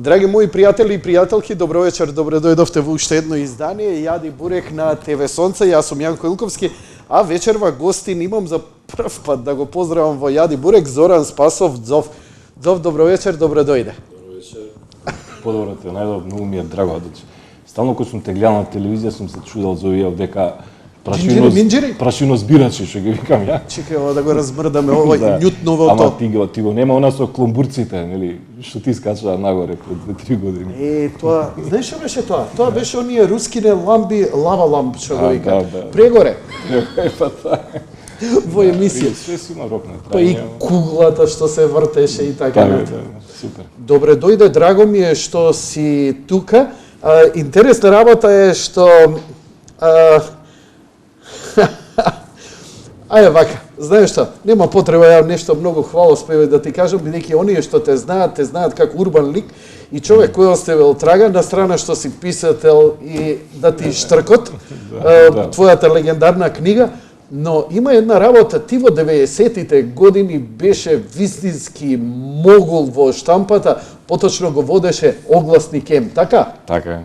Драги мои пријатели и пријателки, добро вечер, добре дојдовте во уште едно издание Јади бурек на ТВ Сонце. Јас сум Јанко Илковски, а вечерва гостин имам за прв пат да го поздравам во Јади бурек Зоран Спасов Дзов. Дзов, добро вечер, добре дојде. Добро вечер. Подобро те најдов, многу ми е драго. Стално кога сум те гледал на телевизија сум се чудел за овие дека прашино збирачи, што ги викам ја. Чекај да го размрдаме овој да. Њутновото. Ама ти го нема у нас со клумбурците, нели, што ти скачаа нагоре пред 2-3 години. Тоа, знаеш што беше тоа? Тоа беше оние руските ламби, лава ламп, што го викаат. Да. Прегоре. Па тоа. Во емисија. Све си има рок на трајање. Па и куглата што се вртеше и така натаму. Супер. Добре дојде, драго ми е што си тука. Интересна работа е што ајде вака, знаеш што, нема потреба ја нешто многу хвалоспеви да ти кажам, бидејќи оние што те знаат како урбан лик и човек кој оставил трага на страна што си писател и да ти штркот, твојата легендарна книга, но има една работа, ти во 90-тите години беше вистински могул во штампата, поточно го водеше Огласник М, така? Така е.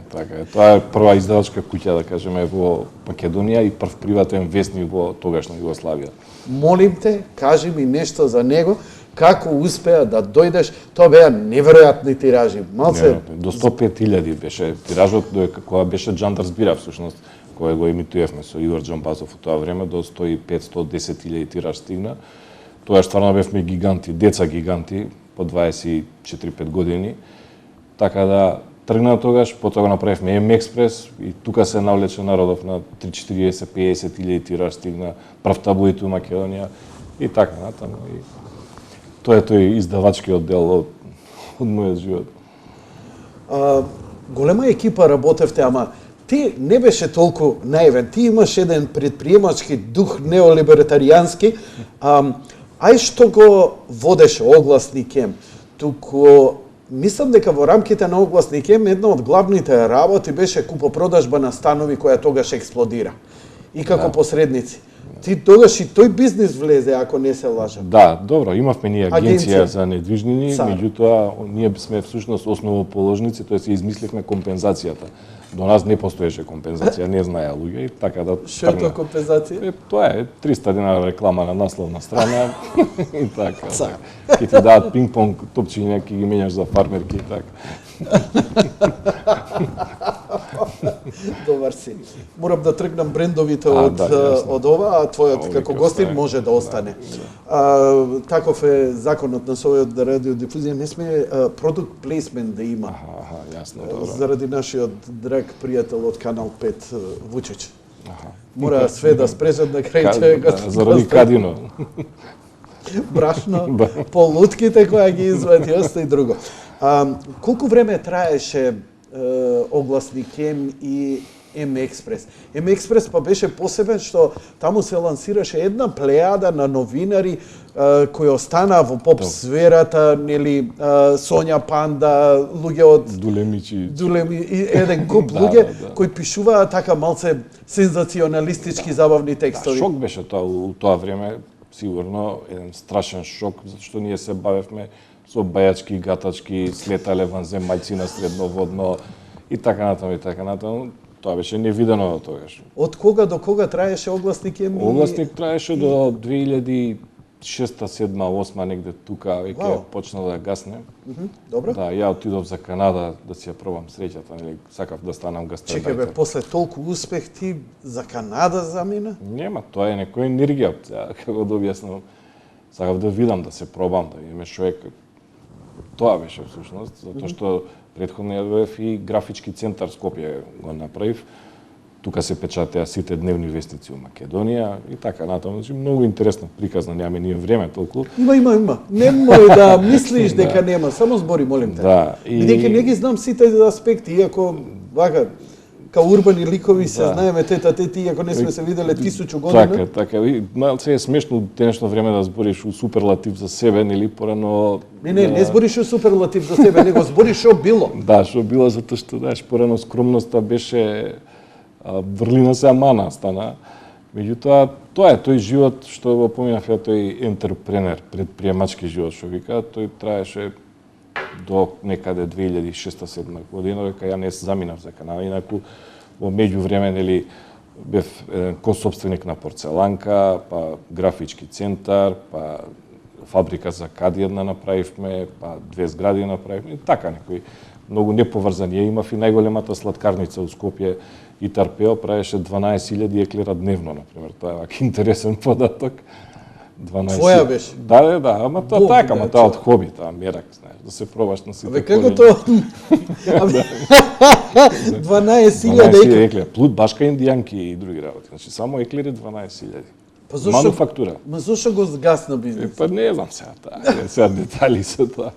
Тоа е прва издавачка куќа, да кажеме, во Македонија и прв приватен вестник во тогашна Југославија. Молим те, кажи ми нешто за него, како успеа да дојдеш, тоа беа неверојатни тиражи. Малце до 105.000 беше тиражот кога беше Джандар збира всушност, кој го емитувавме со Игор Џамбазов во тоа време, до 105-110.000 тираж стигна. Тоа стварно бевме гиганти, деца гиганти, по 24-5 години. Така да тргна тогаш, потоа го направивме М-експрес и тука се навлече народов на 3-40-50.000 тираж стигна, прв таблоид у Македонија и така натаму. И тоа е тој издавачкиот дел од мојот живот. Голема екипа работевте, ама ти не беше толку наивен. Ти имаш еден предприемачки дух неолибертаријански. Ај што го водеше Огласник М, туку мислам дека во рамките на Огласник М една од главните работи беше купопродажба на станови која тогаш експлодира. И како посредници. Ти тогаш и тој бизнис влезе, ако не се лажам. Да, добро, имавме ние агенција за недвижнини, меѓутоа ние сме всушност основоположници, тоа се измисливме компензацијата. До нас не постоеше компензација, не знаеа луѓе и така да. Што е тоа компензација? Тоа е 300 dinara реклама на насловна страна и така. Ќе ти дадат пинг-понг топчиња, ќе ги менјаш за фармерки и така. Добар си. Морам да тргнам брендовите од ова, а твојот како гостин може да остане. Таков е законот на својот радиодифузија, не сме продукт плейсмент да има. Јасно, добро. Заради нашиот драг пријател од Канал 5 Вучич. Мора све да спрежат на крајче. Заради кадино. Брашно, полутките која ги извади, оста и друго. Колку време траеше Огласник М и М-експрес? М-експрес па беше посебен што таму се лансираше една плејада на новинари кои останаа во поп сферата, нели, Сонја Панда, луѓе од Дулеми и еден куп луѓе кои пишуваа така малце сензационалистички забавни текстови. Шок беше тоа у тоа време, сигурно еден страшен шок, зашто ние се бавевме со бајачки, гатачки, слетале ванземајци на средноводно и така натаму и така натаму. Тоа беше невидено до тогаш. Од кога до кога траеше Огласник М? Огласник траеше до 2006-2007-2008 негде тука, веќе почна да гасне. Добро. Да, ја отидов за Канада да си ја пробам среќата, нели, сакав да станам гастарбајтер. Чекај бе, после толку успех ти за Канада замина? Нема, тоа е некоја енергија, како да објаснам. Сакав да видам, да се пробам, да видиме човек. Тоа беше всушност, затоа што претходно ја бев и графички центар Скопје го направив. Тука се печатеа сите дневни вестници у Македонија и така натаму. Значи многу интересно приказна, немаме ние време толку. Има. Немој да мислиш дека нема, само збори, молим те. Да. Бидејќи не ги знам сите аспекти, иако вака као урбани ликови се знаеме тета-тети, иако не сме се виделе 1000 години. Така. И малце е смешно денешно време да збориш у суперлатив за себе, нели, порано... Не збориш у суперлатив за себе, него збориш шо било. Да, шо било, затоа што, знаеш, порано скромноста беше врлина се амана стана. Меѓутоа, тоа е тој живот што го поминав ја, тој ентерпренер, предприемачки живот, што вика, тој траеше до некаде 2006-2007 година, дека ја не заминав за Канада, инаку во меѓувреме нели бев кособственик на порцеланка, па графички центар, па фабрика за кади една направивме, па 2 згради направивме, и така некои многу неповрзани. Ја имав и најголемата сладкарница у Скопје, и Тарпео правеше 12.000 еклера дневно, например. Тоа е вак интересен податок. 12. Твоја беше? Да, ама тоа така, ама тоа од хоби, тоа мерак, знаеш, да се пробаш на сите. Како тоа? 12.000 еклери, плут башка индијанки и други работи. Значи само еклери 12.000. Па зошто, мануфактура. Ма зошто го згасна бизнис? Па не знам сега детали со тоа.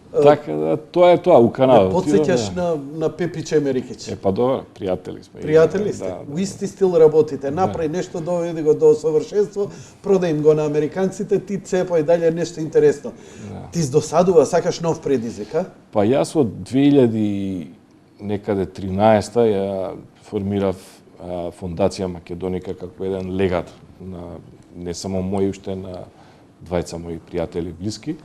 Така да, тоа е тоа у Канада. Потсеќаш на Пепич Емерикич. Па добро, пријатели сме. Пријатели сте. У исти стил работите. Направи нешто, доведи го до совршенство, продај им го на американците, ти цепај дале нешто интересно. Ти здосадува, сакаш нов предизвик, а? Па јас од 2013 ја формирав фондација Македоника како еден легат на не само мој, уште на двајца мои пријатели блиски.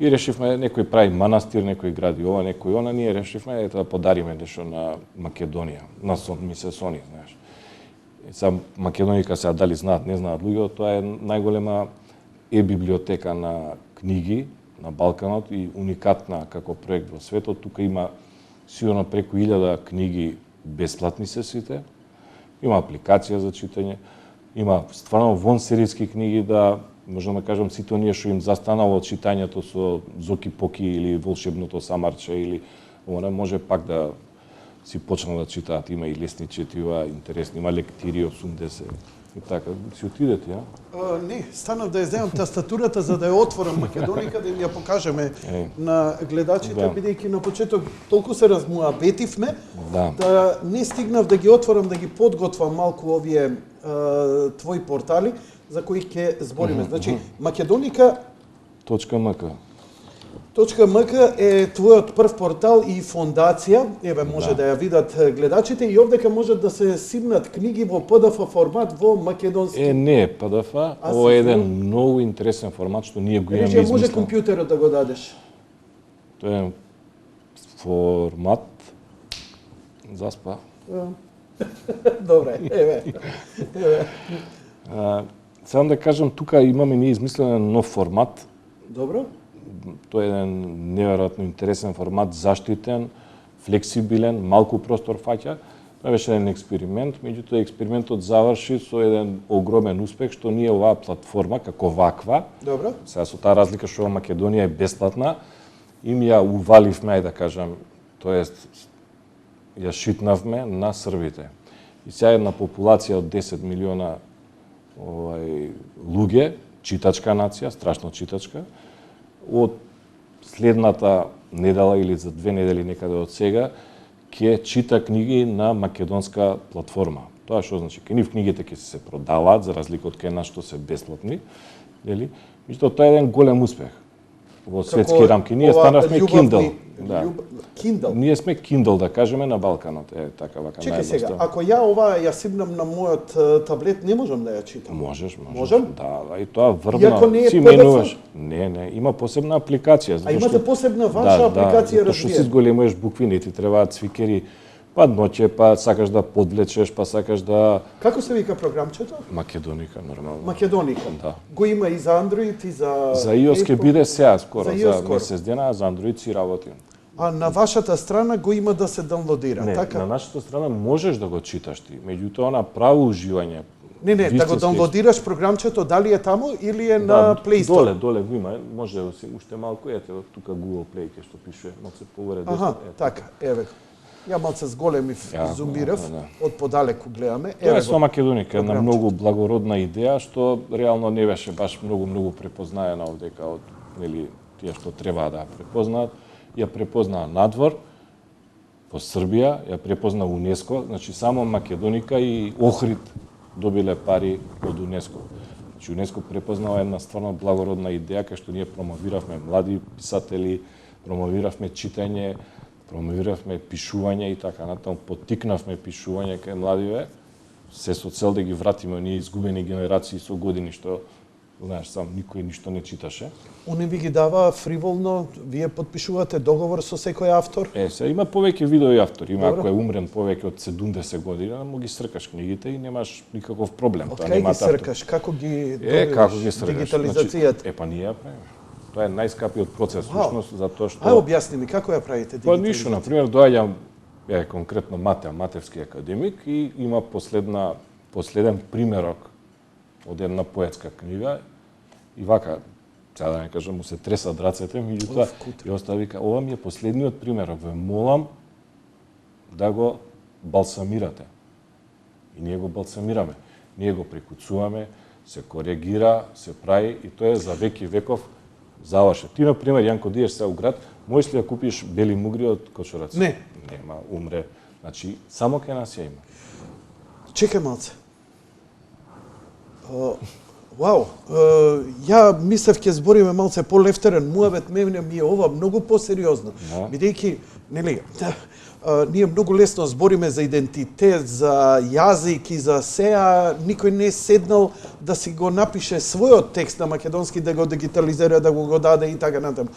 И решивме, некој прави манастир, некој гради ова, некој она, ние решивме да подариме нешто на Македонија, на Сони, знаеш. И сега Македоника сега дали знаат, не знаат луѓето, тоа е најголема библиотека на книги на Балканот и уникатна како проект во светот. Тука има сигурно преку 1000 книги бесплатни се сите. Има апликација за читање, има стварно вонсерийски книги да можам да кажам, сите оние што им застанало од читањето со Зоки Поки или Волшебното самарче или она може пак да си почнат да читаат. Има и лесни четива, интересни, има лектири 80 и така. Си отидете, ја? Не, станав да ја земам тастатурата за да ја отворам Македоника, да им ја покажеме на гледачите, бидејќи на почеток толку се размуабетивме, да не стигнав да ги отворам, да ги подготвам малку овие твои портали, за кои ќе збориме. Значи, Македоника .mk .mk е твојот прв портал и фондација. Еве може да ја видат гледачите и овдека можат да се симнат книги во PDF формат во македонски. Не е PDF, ова е еден многу интересен формат што ние го имаме измислено. Може компјутерот да го дадеш. Тоа е формат заспа. Добре, еве. Сам да кажам, тука имаме ние измислен нов формат. Добро. Тоа е еден неверојатно интересен формат, заштитен, флексибилен, малку простор фаќа. Тоа беше еден експеримент, меѓутоа експериментот заврши со еден огромен успех, што ние оваа платформа, како ваква, добро, сега со таа разлика што Македонија е бесплатна, им ја уваливме, да кажам, тоест ја шитнавме на србите. И сега една популација од 10 милиона луѓе, читачка нација, страшно читачка, од следната недела или за 2 недели некаде од сега, ќе чита книги на македонска платформа. Тоа што значи, кај нив книгите ќе се продаваат, за разлика од кај нас што се бесплатни, нели? Меѓутоа тоа е еден голем успех во светски рамки. Ние станавме Kindle. Да. Kindle. Ние сме Kindle, да кажеме, на Балканот. Е, така, вака, чекај сега, ако ја ова ја симнам на мојот таблет, не можам да ја читам? Можеш. Можам? Да, и тоа врвно. Не си менуваш. Не, има посебна апликација. А имате посебна ваша апликација, разбија? Што си зголемуваш букви, не ти требаат цвикери, па ноќе, па сакаш да подвлечеш, па сакаш да... Како се вика програмчето? Македоника, нормално. Македоника? Да. Го има и за Android, и за... За iOS ќе биде сега, скоро, за месец дена, за Android си работи. А на вашата страна го има да се даунлодира, не, така? На нашата страна можеш да го читаш ти, меѓутоа она право уживање. Не, да го даунлодираш програмчето, дали е таму или е на Play Store? Доле го има, може уште малку, ете, тука Google Play ке што пише, малце повере десно. Аха, така, еве. Ја малце зголемив, зумирав, од подалеку гледаме. Тоа е со Македоника, една многу благородна идеја, што реално не беше баш многу препознаена овдека од, нели, тие што треба да препознаат. Ја препознаа надвор, во Србија, ја препозна УНЕСКО, значи само Македоника и Охрид добиле пари од УНЕСКО. Значи УНЕСКО препознава една стварно благородна идеја, кај што ние промовиравме млади писатели, промовиравме читање, промовиравме пишување и така натаму, поттикнавме пишување кај младиве, се со цел да ги вратиме оние изгубени генерации со години што знаеш, сам никој ништо не читаше. Уне ви ги дава фриволно, вие подпишувате договор со секој автор? Се има повеќе видови автори, има Добро. ако е умрен повеќе од 70 година, му ги сркаш книгите и немаш никаков проблем. Од кај ги сркаш? Како ги како ги сркаш? Дигитализацијата? Па ние ја правиме. Тоа е најскапиот процес, всушност, затоа што... Ај, објасни ми, како ја правите Па дигитализација? ништо, например, доаѓам, конкретно Матевски академик и има последен примерок од една поетска книга и вака, сега да не кажам, му се тресат рацете, меѓутоа и остави вика, ова ми е последниот примерок, ве молам да го балсамирате. И ние го балсамираме. Ние го прекуцуваме, се коригира, се прави и тоа е за веки веков завршен. Ти, например, Јанко, диеш сега у град, можеш ли да купиш бели мугри од кочурац? Не. Нема, умре. Значи, само кај нас ја има. Чекај малце. Вау, ја мислев ќе збориме малце по-лефтерен муабет, мене ми е ова многу посериозно. Бидејќи, нели, ние многу лесно збориме за идентитет, за јазик и за сеа, никој не е седнал да си го напише својот текст на македонски, да го дигитализира, да го даде и така натаму.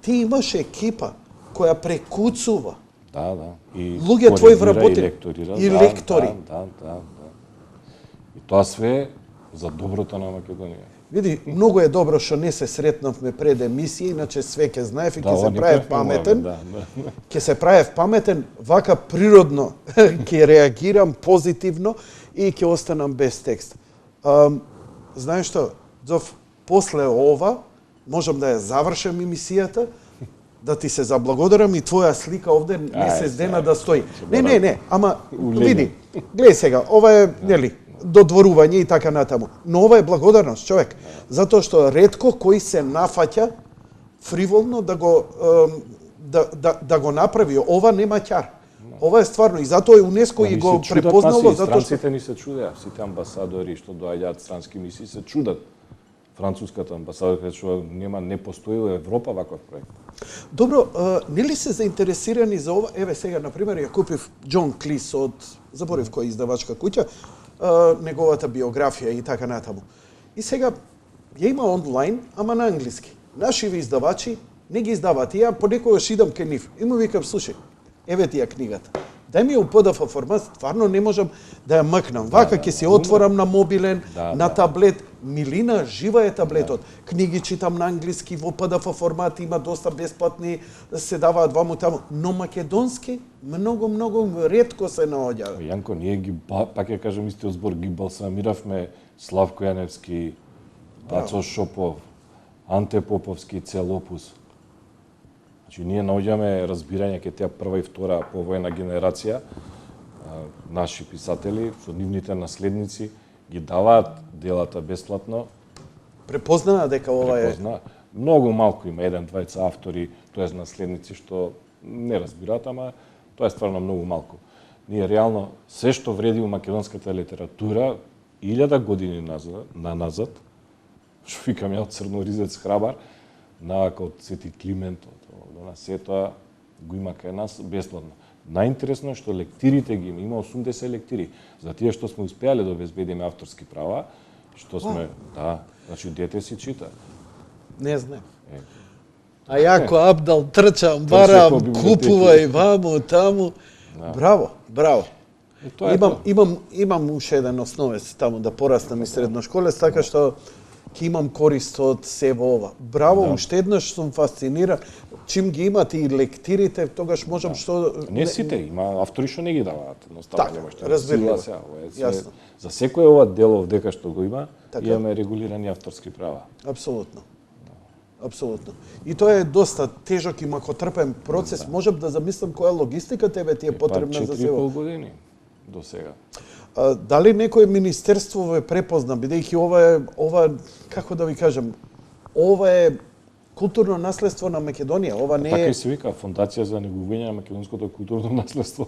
Ти имаш екипа која прекуцува. Да. И луѓе твои вработени. И лектори. Да. И тоа све за доброто на Македонија. Види, многу е добро што не се сретнавме пред емисија, иначе све ќе знаев и ќе се правев паметен. Ќе се правев паметен, вака природно ќе реагирам позитивно и ќе останам без текст. Знаеш што, Зов, после ова можам да ја завршам емисијата, да ти се заблагодарам и твоја слика овде месец дена да стои. Не, ама види, гледај сега, ова е, нели, додворување и така натаму. Но ова е благодарност, човек, затоа што ретко кој се нафаќа фриволно да го направи. Ова нема ќар. Ова е стварно и затоа и УНЕСКО и го препознало, затоа што странците ни се чудеа, сите амбасадори што доаѓаат странски мисии се чудат. Француската амбасада што не постои во Европа ваков проект. Добро, нели се заинтересирани за ова? Еве сега, например, ја купив Џон Клис од, заборев која издавачка куќа, неговата биографија и така натаму. И сега ја има онлайн, ама на англиски. Нашиви издавачи не ги издаваат. Ја понекогаш идам кај нив и му викам, слушај, еве ти ја книгата. Дај ми ја PDF формат, стварно не можам да ја мкнам. Вака ќе си отворам на мобилен, на таблет. Милина, жива е таблетот. Книги читам на англиски, во PDF формат, има доста бесплатни, се даваат ваму таму. Но македонски многу ретко се наоѓа. Јанко, ние ги, пак ја кажам истиот збор, ги балсамиравме Славко Јаневски, Ацо Шопов, Анте Поповски, цел опус. Значи, ние наоѓаме разбирање ке таа прва и втора повојна генерација, наши писатели, со нивните наследници, ги даваат делата бесплатно. Препознаа дека ова е... Многу малку има, 1-2 автори, тоест наследници, што не разбираат, ама тоа е стварно многу малку. Ние реално, се што вреди у македонската литература, 1000 години назад, што викам ја од Црноризец Храбар, навака од Свети Климент, на се тоа го има кај нас бесплатно. Најинтересно е што лектирите ги има 80 лектири. За тие што сме успеале да обезбедиме авторски права, што сме, значи дете си чита. Не знам. А јако Абдал трчам, барам, купувај ваму, таму. Браво. Имам уште еден основец таму да пораснам и средношколец, така што ќе имам корист од себе ова. Браво, уште еднаш сум фасциниран. Чим ги имате и лектирите, тогаш можам што... Не сите, има автори што не ги даваат. Така, разбирливо. Јасно. За секој ова дело дека што го има, имаме регулирани авторски права. Апсолутно. И тоа е доста тежок и макотрпен процес. Можам да замислам која логистика тебе ти е потребна за себе. 4,5 години до сега. Дали некој министерство ве препозна, бидејќи ова како да ви кажам, ова е културно наследство на Македонија, ова не е... Така и се вика Фондација за негување на македонското културно наследство.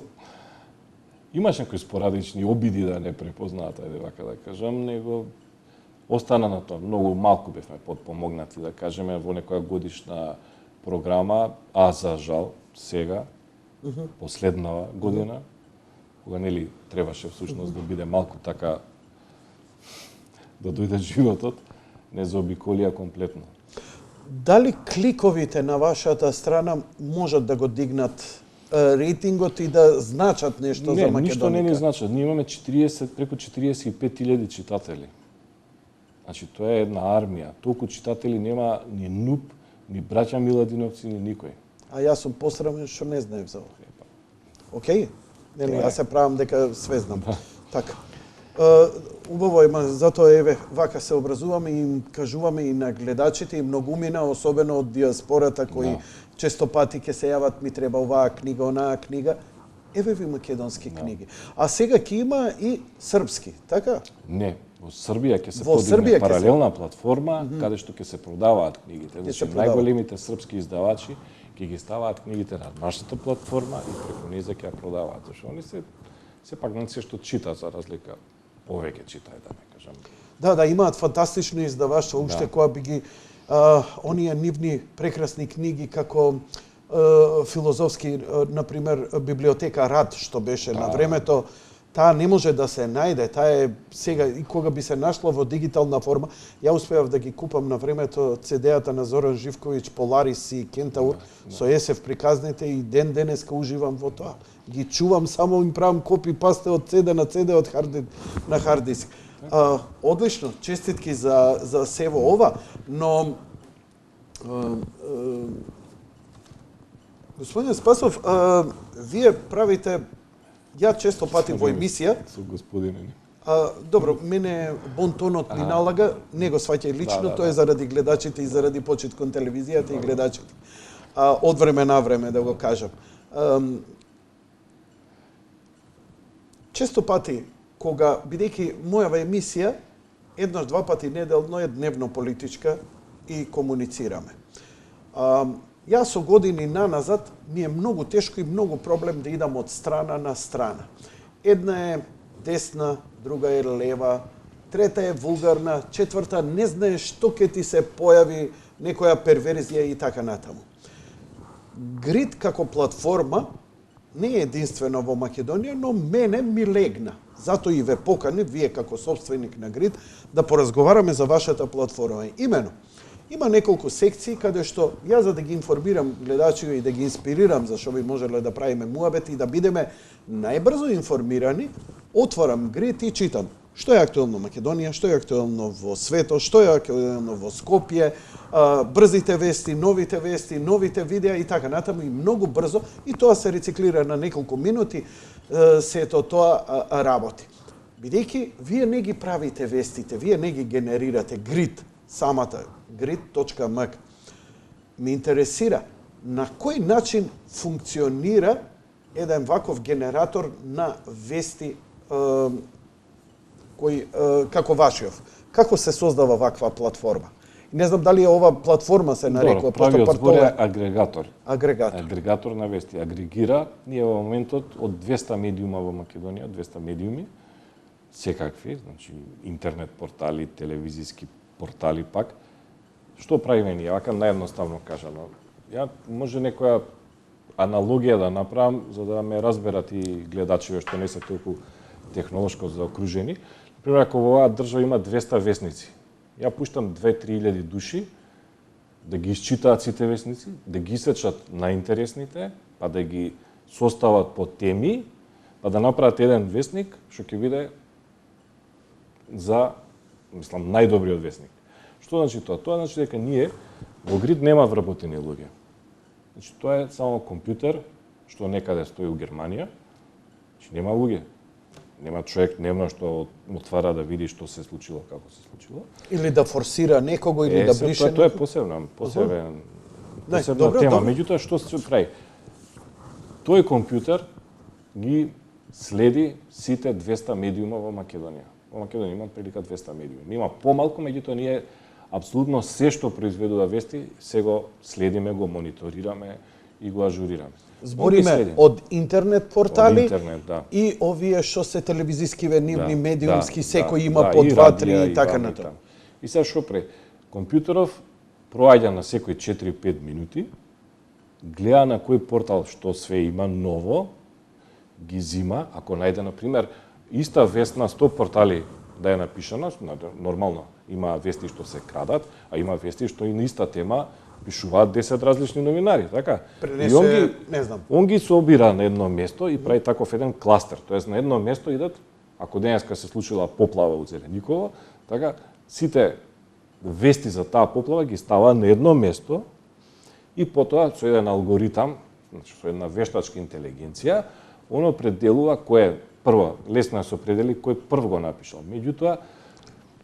Имаш некои спорадични обиди да не препознаат, ајде вака да кажам, него остана на тоа. Многу малку бевме подпомогнати, да кажеме, во некоја годишна програма, а за жал, сега, последнава година, кога нели требаше всушност да биде малку така да дојде животот, не заобиколија комплетно. Дали кликовите на вашата страна можат да го дигнат рейтингот и да значат нешто за Македонија? Не, ништо не ни значат. Ние имаме преку 45.000 читатели. Значи, тоа е една армија. Толку читатели нема ни НУП, ни браќа Миладиновци, ни никој. А јас сум посрамен што не знаев за ова. Океј? Нели, јас се правам дека све знам. Така. Убаво има, затоа еве вака се образуваме и им кажуваме и на гледачите и многумина, особено од диаспората кои често пати ќе се јават, ми треба оваа книга, онаа книга. Еве ви македонски книги. А сега ќе има и српски, така? Не, во Србија ќе се подигне паралелна платформа каде што ќе се продаваат книгите. Значи најголемите српски издавачи ќе ги ставаат книгите на нашата платформа и преку неја ќе ја продаваат. Зашто они се пак на се што читаат за разлика повеќе читаат, да не кажам. Да, имаат фантастични издаваштва, уште која би ги оние нивни прекрасни книги како филозофски, например, библиотека Рад, што беше на времето, таа не може да се најде, таа е сега и кога би се нашла во дигитална форма, ја успеав да ги купам на времето CD-ата на Зоран Живковиќ, Поларис и Кентаур со Есев приказните и ден денеска уживам во тоа. Ги чувам, само им правам копи пасте од CD на CD, од на хард диск. Одлично, честитки за сево ова, но господин Спасов, вие правите, ја често пати во емисија. Со господине. Добро, мене бонтонот ми налага, не го сваќај лично, тоа е заради гледачите и заради почит кон телевизијата и гледачите. Од време на време, да го кажам. Често пати, кога, бидејќи мојава емисија, еднаш, два пати неделно е дневно политичка и комуницираме. Јас со години наназад ми е многу тешко и многу проблем да идам од страна на страна. Една е десна, друга е лева, трета е вулгарна, четврта не знае што ќе ти се појави, некоја перверзија и така натаму. Грид како платформа не е единствено во Македонија, но мене ми легна. Зато и ве поканив, вие како собственик на Грид, да поразговараме за вашата платформа. Имено, има неколку секции каде што ја за да ги информирам гледачите и да ги инспирирам за што би можеле да правиме муабет и да бидеме најбрзо информирани, отварам Грид и читам што е актуелно Македонија, што е актуелно во светот, што е актуелно во Скопје, брзите вести, новите видеа и така натаму, и многу брзо, и тоа се рециклира на неколку минути, сето тоа работи. Бидејќи вие не ги правите вестите, вие не ги генерирате, Грид, самата grid.mk. Ме интересира на кој начин функционира еден ваков генератор на вести кој како вашиот. Како се создава ваква платформа? Не знам дали ова платформа се нарекува, просто збор е агрегатор. Агрегатор на вести. Агрегира, ние во моментот од 200 медиума во Македонија, 200 медиуми, секакви, значи интернет портали, телевизиски портали пак. Што правиме ние? Вака наједноставно кажано. Ја може некоја аналогија да направам за да ме разберат и гледачите што не се толку технолошко заокружени. Например, ако во оваа држава има 200 весници, ја пуштам 2-3 души да ги исчитаат сите весници, да ги исечат најинтересните, па да ги состават по теми, па да направат еден весник што ќе биде за, мислам, најдобриот весник. Што значи тоа? Тоа значи дека ние во Грид нема вработени луѓе. Значи тоа е само компјутер што некаде стои у Германија. Значи нема луѓе. Нема човек дневно што отвара да види што се случило, како се случило. Или да форсира некого или да брише. Тоа е посебна тема. Меѓутоа што се прави? Тој компјутер ги следи сите 200 медиума во Македонија. Во Македонија има прилика 200 медиуми. Има помалку, меѓутоа ние апсолутно се што произведува вести, се го следиме, го мониторираме и го ажурираме. Збориме од интернет портали да. И овие што се телевизискиве нивни медиумски, секој има по 2-3 и така натаму. И сега што прави? Компјутеров проаѓа на секој 4-5 минути, гледа на кој портал што све има ново, ги зима, ако најде, например, иста вест на 100 портали да е напишана, нормално, има вести што се крадат, а има вести што и на иста тема пишуваат 10 различни новинари, така? Пренесе, не знам. Он ги собира на едно место и прави таков еден кластер, тоест на едно место идат, ако денеска се случила поплава во Зелениково, така, сите вести за таа поплава ги става на едно место и потоа со еден алгоритам, значи со една вештачка интелигенција, оно определува кој е прво, лесно да се определи кој прв го напишал. Меѓутоа,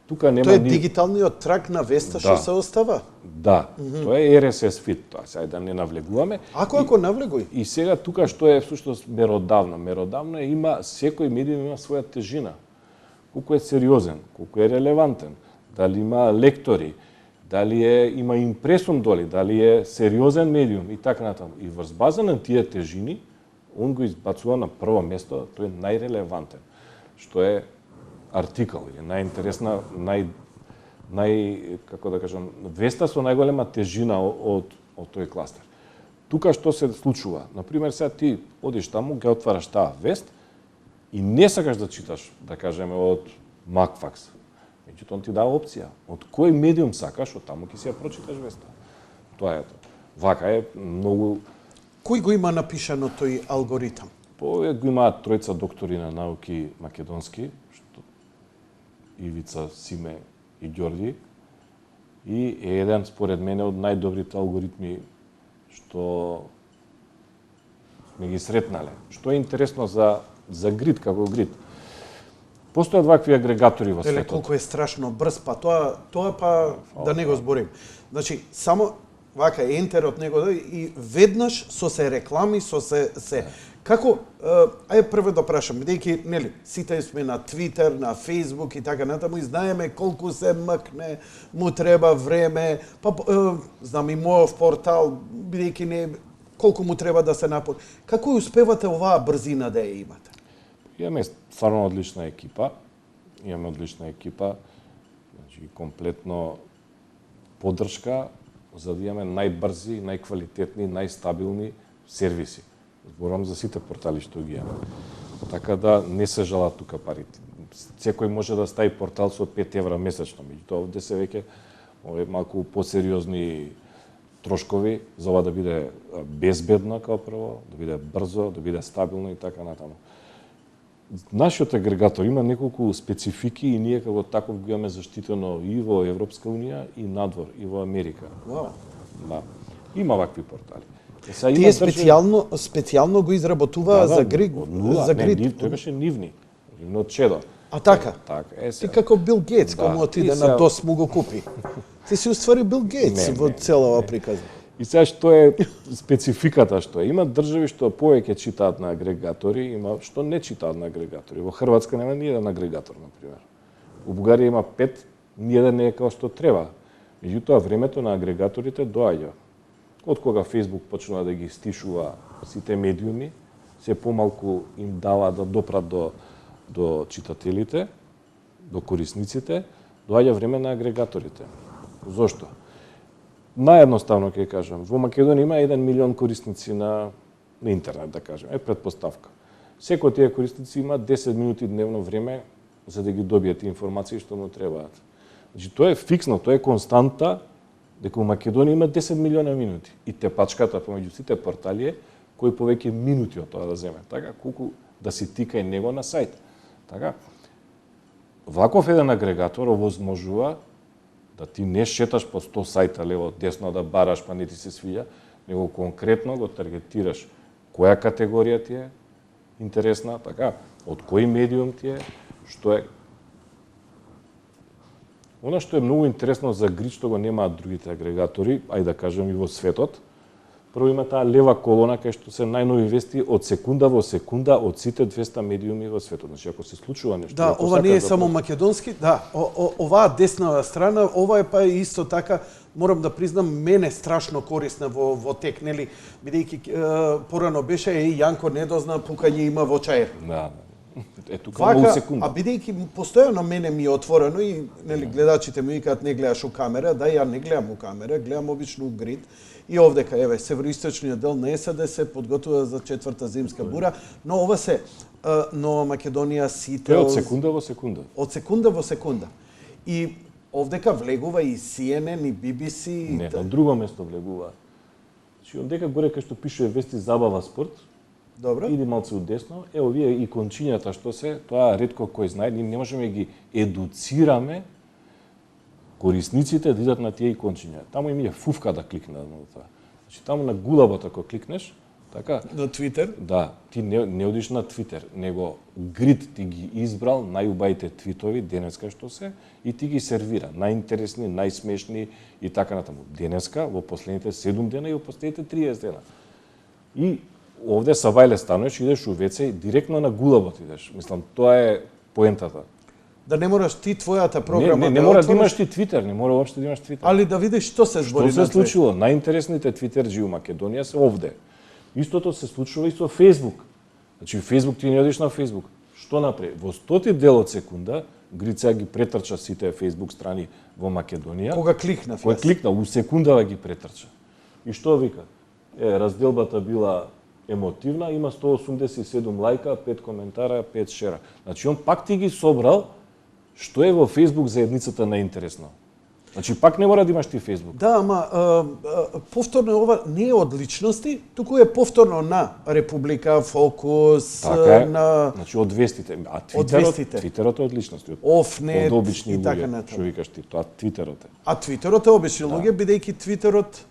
тука нема Тоа е дигиталниот трак на веста што се остава? Да, тоа е RSS feed, тоа сега да не навлегуваме. Ако навлегуј. И сега тука што е всушност меродавно? Меродавно е има секој медиум има своја тежина. Колку е сериозен, колку е релевантен, дали има лектори, дали има импресум доли, дали е сериозен медиум и така натаму. И врз база на тие тежини, он го избацува на прво место, тој е најрелевантен, што е артикал или најинтересна, како да кажам, веста со најголема тежина од тој кластер. Тука што се случува? Например, сега ти одиш таму, ќе отвараш таа вест и не сакаш да читаш, да кажеме, од Макфакс. Меѓутоа, он ти дава опција. Од кој медиум сакаш, од таму ќе си ја прочиташ веста. Тоа е тоа. Вака е многу... Кој го има напишано тој алгоритам? Го имаат тројца доктори на науки македонски, што Ивица, Симе и Ѓорѓи, и е еден, според мене, од најдобрите алгоритми што сме ги сретнале. Што е интересно за грид, како грид. Постојат вакви агрегатори во светот. Колку е страшно брз, па тоа па да не го зборим. Значи, само вака ентерот него и веднаш со се реклами, со се како ајде прво да прашам, бидејќи нели сите сме на Твитер, на Фејсбук и така натаму и знаеме колку се мкне, му треба време, па знам и мојов портал, бидејќи не колку му треба да се напори. Како успевате оваа брзина да ја имате? Имаме стварно одлична екипа. Значи комплетно поддршка за да имаме најбрзи, најквалитетни, најстабилни сервиси. Зборувам за сите портали што ги имаме. Така да не се жалат тука парите. Секој може да стави портал со 5 евра месечно, меѓутоа овде се веќе малку посериозни трошкови за ова да биде безбедно како прво, да биде брзо, да биде стабилно и така натаму. Нашиот агрегатор има неколку специфики и ние како таков го имаме заштитено и во Европска унија и надвор, и во Америка. Вау. Да. Има вакви портали. Тие специјално го изработуваа за грид? Тој беше нивни од чедо. А така? Така. Ти како Бил Гейтс, кому отиде на ДОС му го купи. Ти си уствари Бил Гейтс во целава приказна. И сега што е спецификата што е? Има држави што повеќе читаат на агрегатори, има што не читаат на агрегатори. Во Хрватска нема ни еден агрегатор, например. Во Бугарија има 5, ниеден не е како што треба. Меѓутоа, времето на агрегаторите доаѓа. Од кога Facebook почнува да ги стишува сите медиуми, се помалку им дава да допрат до читателите, до корисниците, доаѓа време на агрегаторите. Зошто? Наједноставно ќе кажам, во Македонија има 1 милион корисници на интернет, да кажем, претпоставка. Секој од тие корисници има 10 минути дневно време за да ги добиете информации што му требаат. Значи, тоа е фиксно, тоа е константа, дека во Македонија има 10 милиона минути. И тепачката помеѓу сите портали е кој повеќе минути од тоа да земе. Така, колку да си тика и него на сајт. Така, ваков еден агрегатор овозможува да ти не шеташ по 100 сајта лево десно да бараш па не ти се свиѓа, него конкретно го таргетираш која категорија ти е интересна, така, од кој медиум ти е, што е. Она што е многу интересно за грид што го немаат другите агрегатори, ајде да кажем и во светот, прво има таа лева колона кај што се најнови вести од секунда во секунда од сите 200 медиуми во светот. Значи ако се случува нешто, да, ова не е само македонски, да, оваа десна страна, ова е па исто така, морам да признам, мене страшно корисна во тек, нели, бидејќи порано беше Јанко не дозна пукање има во чаер. Да. тука во Вака, секунда. а бидејќи постојано мене ми е отворено и нели гледачите ми викаат не гледаш у камера, да ја не гледам у камера, гледам обично у грид. И овдека еве североисточниот дел на САД се подготвува за 4-та зимска бура, но ова се Нова Македонија, Сител. Од секунда во секунда. Од секунда во секунда. И овдека влегува и CNN и BBC. Не, на друго место влегува. Значи, ondека горе кај што пише вести забава спорт, Добро. иди малце удесно, ево вие и кончињата што се, тоа ретко кој знае, ние не можеме да ги едуцираме корисниците да идат на тие икончиња. Таму им е фуфка да кликнат на тоа. Значи таму на гулабот ако кликнеш, така, На Твитер? да, ти не одиш на Твитер, него Грид ти ги избрал најубавите твитови денеска што се и ти ги сервира, најинтересни, најсмешни и така натаму. Денеска, во последните 7 дена и во последните 30 дена. И овде са вајле станеш, идеш у WC, директно на гулабот идеш. Мислам, тоа е поентата. Да не мораш ти твојата програма Не мора да имаш ти Твитер, не мора уопште да имаш Твитер. али да видиш што се збори Што се случило? Најинтересните твитерџи у Македонија се овде. Истото се случува и со Фејсбук. Значи, Фејсбук ти не одиш на Фејсбук. Што направи? Во 100 дел од секунда, Грица ги претрча сите Фејсбук страни во Македонија. Кога кликнав Кој јас. кликна, у секундава ги претрча. И што вика? Разделбата била емотивна, има 187 лајка, 5 коментара, 5 шера. Значи, он пак ти ги собрал што е во Фејсбук заедницата најинтересно. Значи, пак не мора да имаш ти Фејсбук. Да, ама повторно ова не е од личности, туку е повторно на Република, Фокус, Така е. на Значи, од вестите. А Од вестите. Твитерот е од личности. Офнет од обични и така луѓе. натаму. Што викаш ти, тоа Твитерот е. А Твитерот е обични луѓе, бидејќи Твитерот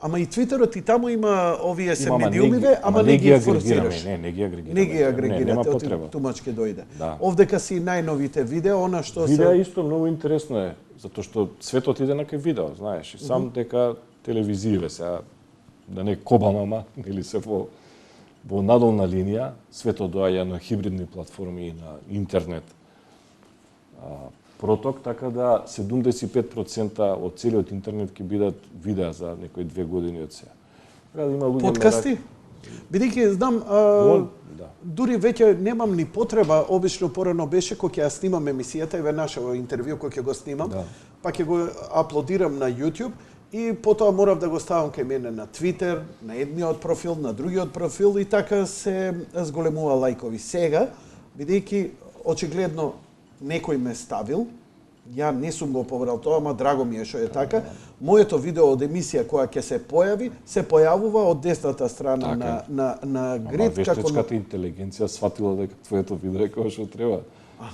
ама и Твитерот и таму има овие се медиумиве, ама не ги форсираш. Не ги агрегираме. Не ги агрегирате, нема оти потреба. тумач ке дојде. Да. Овдека си најновите видео, она што Видео се исто многу интересно е, затоа што светот иде на кај видео, знаеш, и сам дека телевизије сега да не кобам или се во надолна линија, светот доаѓа на хибридни платформи и на интернет проток, така да 75% од целиот интернет ќе бидат видеа за некои 2 години од сега. Така да има луѓе подкасти? Бидејќи знам, да. дури веќе немам ни потреба, обично порано беше кога ќе ја снимам емисијата, еве нашето интервју кој ќе го снимам, Да. па ќе го аплодирам на YouTube и потоа морав да го ставам кај мене на Twitter, на едниот профил, на другиот профил и така се зголемува лајкови. Сега, бидејќи очигледно некој ме ставил, ја не сум го побрал тоа, ама драго ми е што е така. Моето видео од емисија која ќе се појави, се појавува од десната страна Така на Грид. Ама вештачката интелигенција сватила дека твоето видео е како што треба.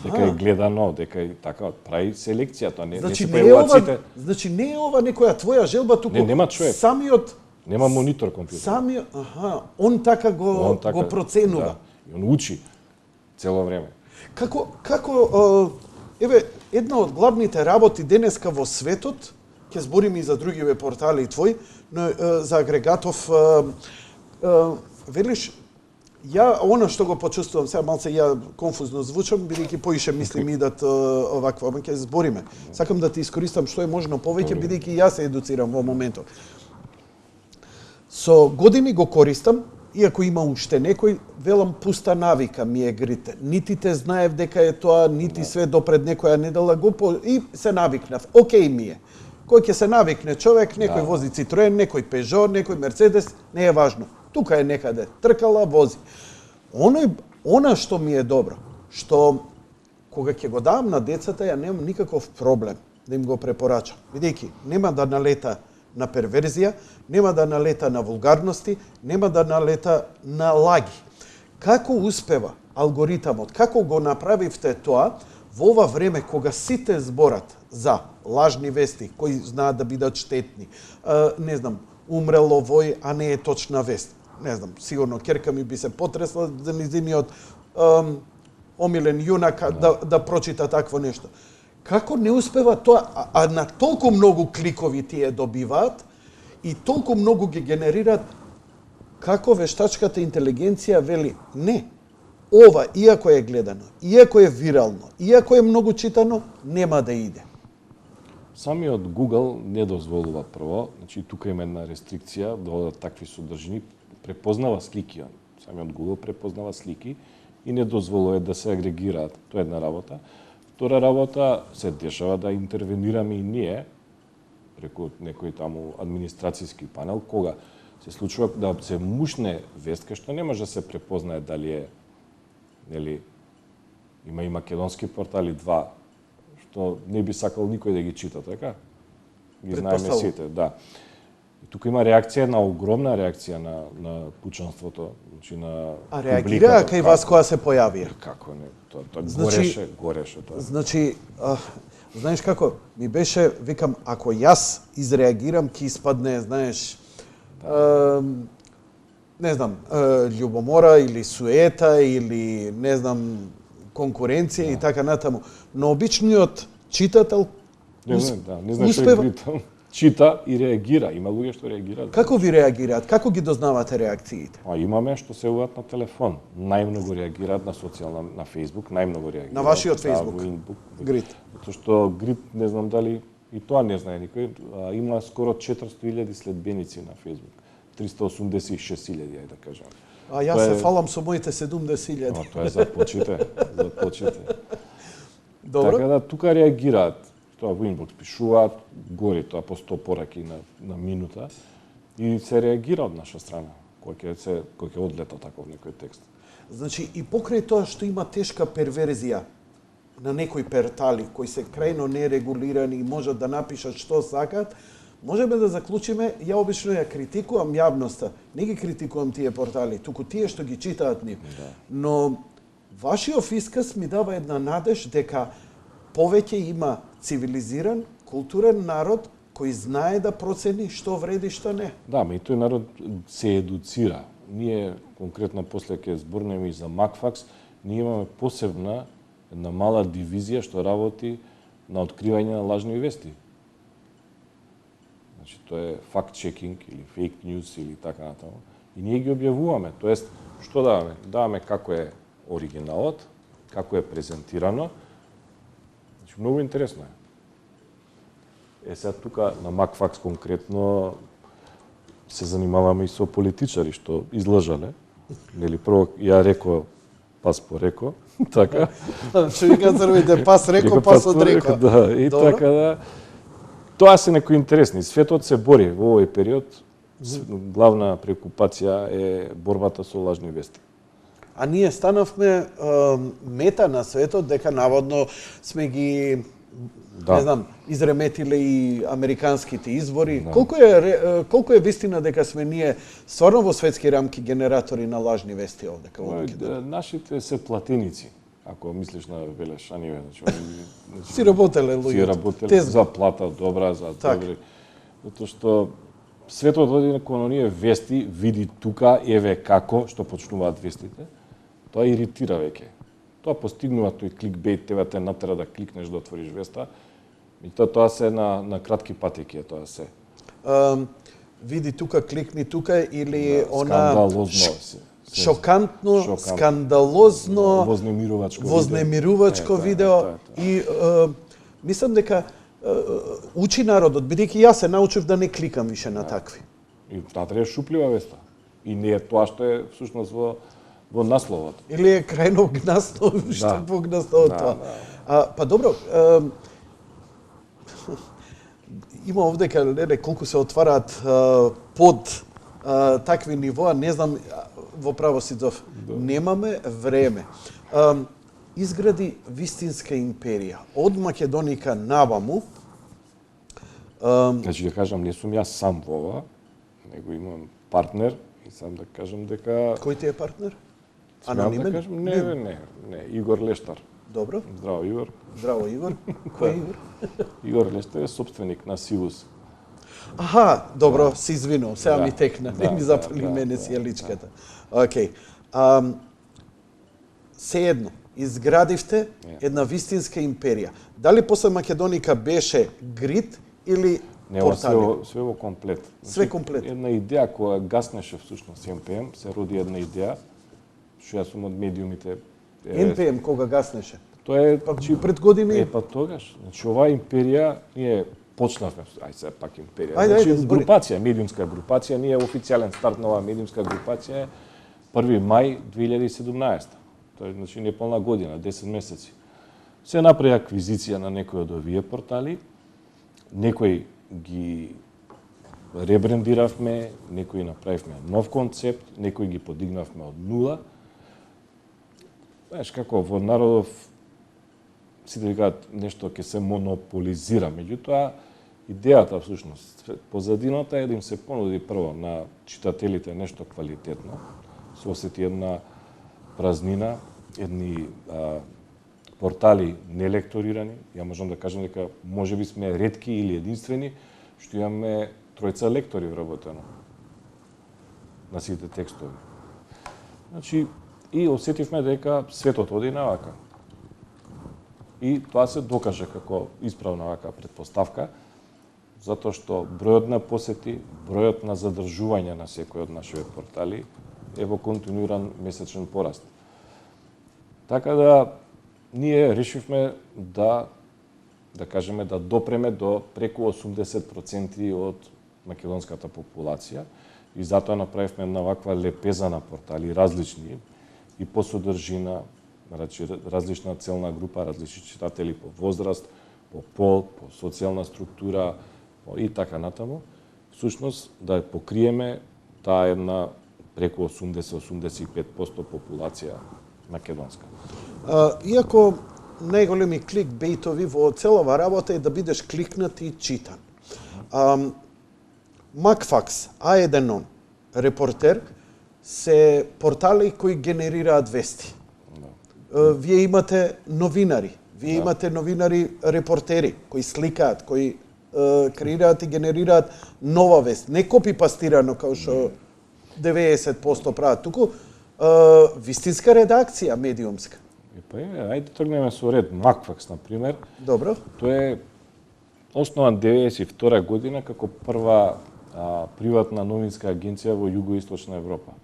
Дека е гледано, дека е така, прави селекцијата, не Значи се не е појавуваат ова, сите. значи не е ова некоја твоја желба, туку нема човек. самиот Нема монитор компјутер. он така го проценува. Да, и он учи цело време. Како еве една од главните работи денеска во светот, ќе збориме и за другиве портали и твој, но за агрегатов велиш ја она што го почувствувам сега малце ја конфузно звучам бидејќи поише мислим идат оваква, ама ќе збориме. Сакам да ти искористам што е можно повеќе бидејќи јас се едуцирам во моментот. Со години го користам, иако има уште некој, велам пуста навика ми е Грид. Нити те знаев дека е тоа, нити све допред некоја недела и се навикнав. Океј ми е. Кој ќе се навикне човек, некој вози Citroen, некој Peugeot, некој Mercedes, не е важно. Тука е некаде, тркала, вози. Она што ми е добро, што кога ќе го давам на децата, ја немам никаков проблем да им го препорачам. Бидејќи нема да налета на перверзија, нема да налета на вулгарности, нема да налета на лаги. Како успева алгоритамот, како го направивте тоа во ова време кога сите зборат за лажни вести кои знаат да бидат штетни, не знам, умрел овој, а не е точна вест. Не знам, сигурно ќерка ми би се потресла за низиниот омилен јунак да прочита такво нешто. Како не успева тоа, а на толку многу кликови тие добиваат и толку многу ги генерираат, како вештачката интелигенција вели не, ова, иако е гледано, иако е вирално, иако е многу читано, нема да иде. Самиот Google не дозволува прво, значи тука има една рестрикција да одат такви содржини, препознава слики. Самиот Google препознава слики и не дозволува да се агрегираат. Тоа е една работа. Втора работа, се дешава да интервенираме и ние преку некој таму администрацијски панел, кога се случува да се мушне вестка што не може да се препознае дали е, нели, има и македонски портали два, што не би сакал никој да ги чита, така? Ги знаеме сите, да. И тука има реакција, една огромна реакција на пучанството, значи на А реагира кај вас кога се појавија? Како не, тоа Значи, гореше тоа. Значи, знаеш како, ми беше, викам, ако јас изреагирам, ќе испадне, знаеш, не знам, љубомора или суета или не знам, конкуренција и така натаму. Но обичниот читател Не знаеш што е чита и реагира. Има луѓе што реагираат. Како ви реагираат? Како ги дознавате реакциите? Имаме што се јавуваат на телефон. Најмногу реагираат на социјална, на Facebook, најмногу реагираат. На вашиот Facebook? Грит. Затоа што Грит, не знам дали и тоа не знае никој, има скоро 400.000 следбеници на Facebook. 386.000, ајде да кажам. А јас се фалам со моите 70.000. Тоа е за почите, за почите. Добро. Така да тука реагираат. Тоа во инбокс пишуваат, гори тоа по 100 пораки на минута и се реагира од наша страна кој ќе одлета таков некој текст. Значи и покрај тоа што има тешка перверзија на некои портали кои се крајно нерегулирани и можат да напишат што сакат, можеме да заклучиме, ја обично ја критикувам јавноста, не ги критикувам тие портали, туку тие што ги читаат нив. Да. Но вашиот фискас ми дава една надеж дека повеќе има цивилизиран, културен народ кој знае да процени што вреди, што не. Да, и тој народ се едуцира. Ние конкретно после ќе зборнеме и за Макфакс, ние имаме посебна една мала дивизија што работи на откривање на лажни вести. Значи тоа е факт-чекинг или фейк ньюс или така натаму. И ние ги објавуваме, тоест што даваме? Даваме како е оригиналот, како е презентирано. Значи многу интересно е. Сега тука на Макфакс конкретно се занимаваме и со политичари што излажале. Нели прво ја реко, пас пореко, така. Што вика црвите, пас реко, пас одреко. Да, и добро. Така да. Тоа се некои интересни. Светот се бори во овој период. Главна преокупација е борбата со лажни вести. А ние станавме мета на светот дека наводно сме ги не знам, изреметиле и американските избори. Да. Колку е вистина дека сме ние стварно во светски рамки генератори на лажни вести овде кај нашите се платеници. Ако мислиш на Велешаниве, значи си работеле луѓе. Си работеле за плата добра, за добри. Затоа што светот оди кон оние вести, види тука, еве како што почнуваат вестите. Тоа иритира веќе. Тоа постигнува тој кликбейт, тебе те натера да кликнеш да отвориш веста. И тоа се на кратки патеки, тоа се. Види тука, кликни тука или да, она скандалозно шокантно, скандалозно, вознемирувачко видео и мислам дека учи народот, бидејќи јас се научив да не кликам више на такви. И натре е шуплива веста. И не е тоа што е всушност во насловот. Или е крајно гнасно, што погнасно од тоа. Па добро, има овдека колку се отвараат под такви нивоа, не знам, во право Сидов, немаме време. Изгради вистинска империја. Од Македоника наваму. Значи да кажам, не сум јас сам во ова, него имам партнер и сам да кажам дека... Кој ти е партнер? Анонимен? Да кажам, не, Игор Лештар. Добро. Здраво, Игор. Здраво, Игор. Кој е Игор? Игор Лештар е собственик на Сивус. Аха, добро, се извинувам, сега ми текна, не ми запали мене си јаличката. Океј. Сеедно, изградивте една вистинска империја. Дали после Македоника беше Грит или портали? Не, све во комплет. Све комплет. Една идеја која гаснеше всушност НПМ, се роди една идеја, што јас сум од медиумите. НПМ кога гаснеше? Тоа е пред години. Па тогаш. Значи оваа империја ние почнавме, се пак империја. Значи групација, медиумска групација, ние официјален старт на оваа медиумска групација е 1 мај 2017. Тоа е значи неполна година, 10 месеци. Се направи аквизиција на некои од овие портали, некои ги ребрендиравме, некои направивме нов концепт, некои ги подигнавме од нула. Знаеш како во народов сите викаат нешто ќе се монополизира, меѓутоа идејата всушност позадината е да им се понуди прво на читателите нешто квалитетно, се осети една празнина, едни портали нелекторирани. Ја можам да кажам дека можеби сме ретки или единствени што имаме тројца лектори вработено на сите текстови. Значи, и осетивме дека светот оди навака. И тоа се докаже како исправна вака предпоставка, затоа што бројот на посети, бројот на задржување на секој од нашите портали е во континуиран месечен пораст. Така да ние решивме да кажеме да допреме до преку 80% од македонската популација и затоа направивме една ваква лепеза на портали различни и по содржина, значи различна целна група, различни читатели по возраст, по пол, по социјална структура и така натаму. Всушност да покриеме таа една преку 80-85% популација македонска. Иако најголеми кликбейтови во целава работа е да бидеш кликнат и читан. Макфакс, А1, Репортер се портали кои генерираат вести. Вие имате новинари, имате новинари репортери кои сликаат, кои креираат и генерираат нова вест, не копи-пастирано како што 90% прават, туку вистинска редакција медиумска. Па ајде тргнеме со ред. Макфакс, на пример. Добро. Тој е основан 92 година како прва приватна новинска агенција во југоисточна Европа.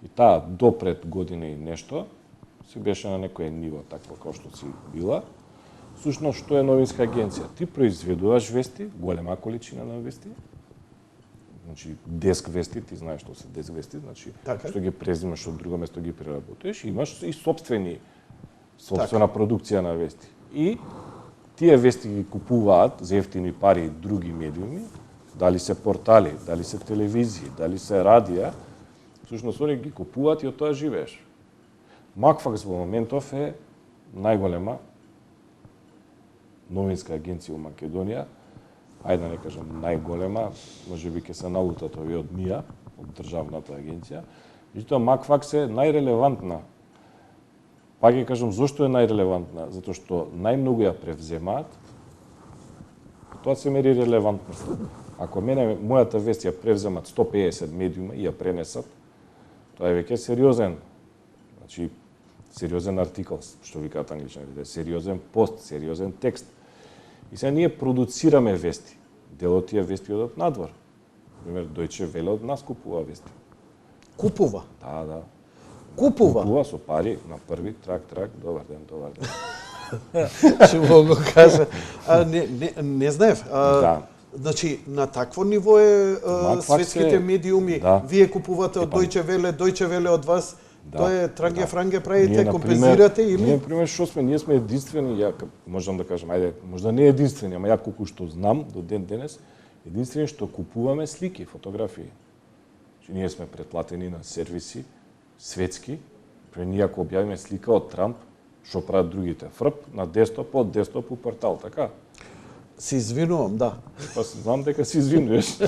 И таа допред година и нешто си беше на некое ниво такво како што си била. Сушно што е новинска агенција? Ти произведуваш вести, голема количина на вести. Значи деск вести, ти знаеш што се деск вести, значи што ги презимаш од друго место ги преработуваш, имаш и собствена продукција на вести. И тие вести ги купуваат за ефтини пари други медиуми, дали се портали, дали се телевизии, дали се радија, всушност они ги купуваат и од тоа живееш. Макфакс во моментов е најголема новинска агенција во Македонија, ајде да не кажам најголема, можеби ќе се налутат овие од МИА, од државната агенција. Меѓутоа Макфакс е најрелевантна. Па ќе кажам зошто е најрелевантна, затоа што најмногу ја превземаат. Тоа се мери релевантност. Ако мојата вест ја превземат 150 медиума и ја пренесат, тоа е веќе сериозен, значи сериозен артикл, што викаат англичаните, сериозен пост, сериозен текст. И сега ние продуцираме вести. Дел од тие вести одат надвор. Например, Deutsche Welle од нас купува вести. Купува? Да. Купува? Купува со пари на први, трак, добар ден. Што го кажа. Не знаев. Да. Значи, на такво ниво е светските медиуми. Да. Вие купувате од Deutsche Welle од вас. Да, тоа е транге-франге правите, ние, компензирате или? Ние, например, што сме? Ние сме единствени, ја можам да кажам, ајде, можда не единствени, ама ја колку што знам до ден денес, единствени што купуваме слики, фотографии. Че ние сме претплатени на сервиси светски, ние ако објавиме слика од Трамп, што прават другите? Фрп на десктоп, од десктоп у портал, така? Се извинувам, да. Па знам дека се извинуваш.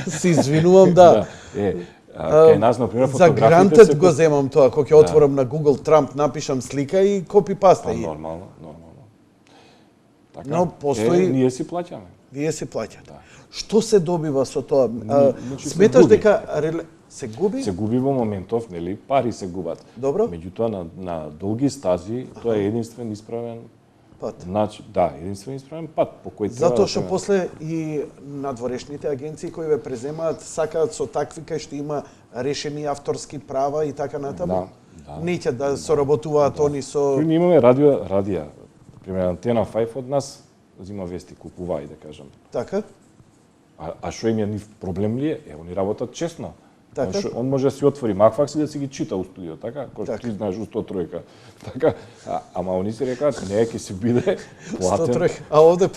Се извинувам, да. Кај нас, например, за грантет го земам тоа, кога ќе отворам на Google Trump, напишам слика и копи-паста. Нормално. Така, но постои... ние си плаќаме. Вие си плаќате. Да. Што се добива со тоа? Сметаш дека се губи? Се губи во моментов, нели, пари се губат. Добро. Меѓутоа на долги стази тоа е единствен исправен пат. Значи, да, единствен исправен пат по кој треба. Затоа што после и надворешните агенции кои ве преземаат сакаат со такви кај што има решени авторски права и така натаму. Да. Неќе да соработуваат они со... Ние имаме радија. Пример, Антена 5 од нас зима вести, купува и да кажам. Така? А што им е нив проблем ли е? Они работат честно. Така? Он може да си отвори Макфакс и да си ги чита у студио, така? Кој што ти знаеш у 103. Така, ама они си рекаат, не, ќе си биде платен. 103. А овде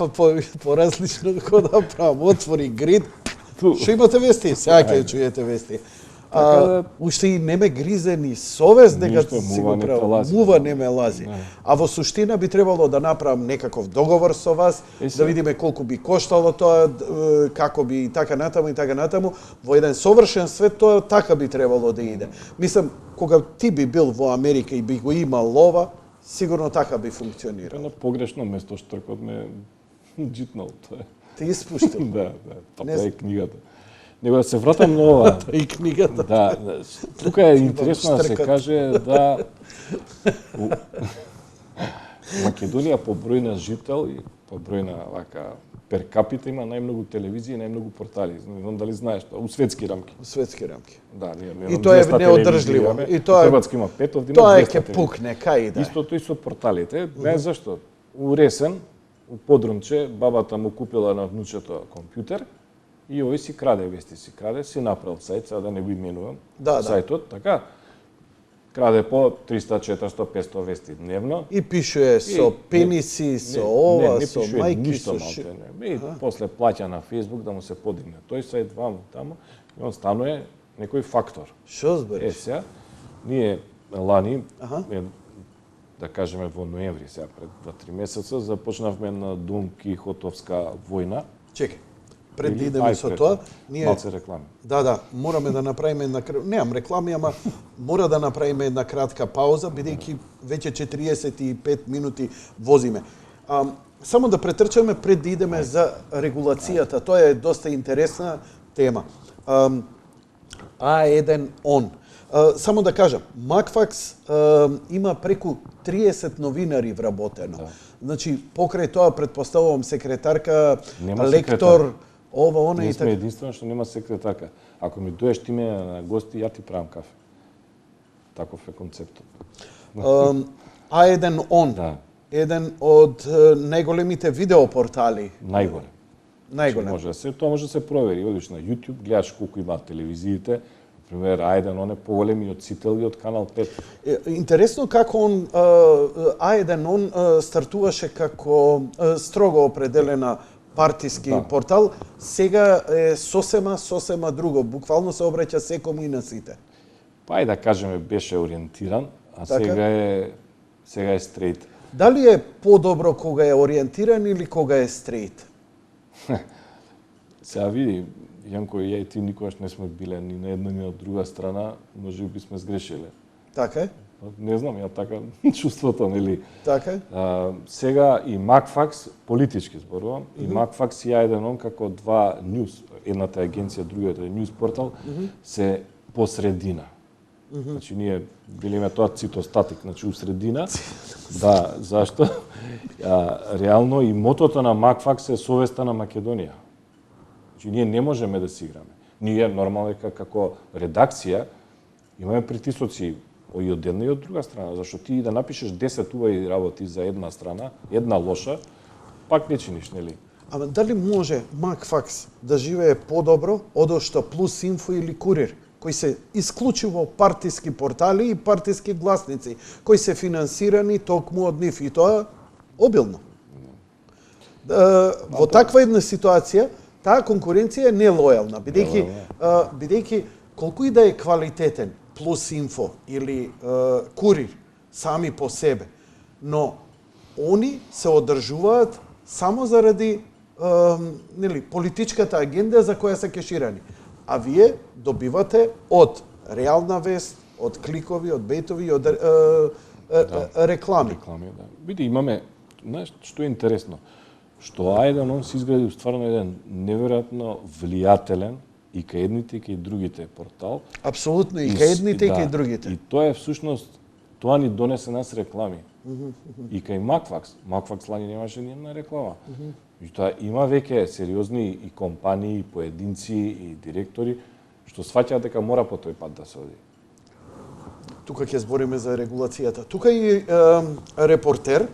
по различно како да правам, отвори грид. Што имате вести? Сега ќе чуете вести. Уште и не ме гризе ни совест дека си го правам. Мува не ме лази. А во суштина би требало да направам некаков договор со вас, да видиме колку би коштало тоа, како би и така натаму. Во еден совршен свет тоа така би требало да иде. Мислам, кога ти би бил во Америка и би го имал ова, сигурно така би функционирал. На погрешно место штркот ме джитнал тоа. Те испуштил. Да, тоа е книгата. Него да се вратам на ова. И книгата. Да, тука е интересно да се каже да Македонија по број на жител и по број на пер капита има најмногу телевизии и најмногу портали. Не знам дали знаеш тоа, у светски рамки. У светски рамки. Да, и тоа е неодржливо. И тоа Хрватска има 5, овде има 200. Тоа е ке пукне, кај да. Истото и со порталите. Не зашто. У Ресен, у подрумче, бабата му купила на внучето компјутер и овој си краде вести, си направил сајт, сега да не го именувам, сајтот, така, краде по 300, 400, 500 вести дневно. И пишуе со пениси, со ова, со мајки, ништо малте, и после плаќа на Facebook да му се подигне. Тој сајт ваму, таму, и он станува некој фактор. Шо збориш? Сега, ние лани, да кажеме во ноември, сега пред 2-3 месеца, започнавме на Дон Кихотовска војна. Чекај. Пред да идеме со тоа, ние малце реклами. Да, мораме да направиме немам реклами, ама мора да направиме една кратка пауза, бидејќи веќе 45 минути возиме. Само да претрчаме пред да идеме за регулацијата. Тоа е доста интересна тема. A1ON. Само да кажам, Макфакс има преку 30 новинари вработено. Значи, покрај тоа, предпоставувам, секретарка, лектор, ова, она и така. Ние сме единствено што нема секретарка. Ако ми доеш ти ме на гости, ја ти правам кафе. Таков е концептот. A1ON. Да. Еден од најголемите видеопортали. Најголем. Може да се, тоа може да се провери. Одиш на YouTube, гледаш колку има телевизиите. Например, A1ON е поголем и од Сител и од Канал 5. Интересно како он A1ON стартуваше како строго определена партиски портал, сега е сосема друго. Буквално се обраќа секому и на сите. Па и да кажеме беше ориентиран, а сега е стрейт. Дали е подобро кога е ориентиран или кога е стрейт? Сега види, Јанко и ја и ти никогаш не сме биле ни на една ни на друга страна, може би сме сгрешиле. Така е? Не знам, ја така чувството, нели? Така е? Сега и Макфакс, политички зборувам, и Макфакс и A1ON како два ньюс, едната агенција, другата е ньюс портал, се посредина. Значи ние билиме тоа цитостатик, значи у средина. Да, зашто? Реално и мотото на Макфакс е совеста на Македонија. Значи ние не можеме да си играме. Ние нормално како редакција имаме притисоци и од една и од друга страна, зашто ти да напишеш 10 убави работи за една страна, една лоша, пак не чиниш, нели? Ама дали може Макфакс да живее подобро одошто Плюс Инфо или Курир, кои се исклучиво партиски портали и партиски гласници, кои се финансирани токму од нив и тоа обилно. Во таква една ситуација, таа конкуренција е нелојална, бидејќи колку и да е квалитетен Плюс Инфо или Курир сами по себе, но они се одржуваат само заради политичката агенда за која се кеширани. А вие добивате од реална вест, од кликови, од бейтови, од реклами. Види, имаме, знаеш, што е интересно, што A1ON се изгради стварно еден неверојатно влијателен и кај едните и кај другите портал. Апсолутно, и кај едните и кај другите. И тоа е всушност, тоа ни донесе нас реклами. И кај Макфакс лани немаше ни една реклама. И тоа има веќе сериозни и компании, и поединци, и директори, што сваќаат дека мора по тој пат да се оди. Тука ќе збориме за регулацијата. Тука и Репортер.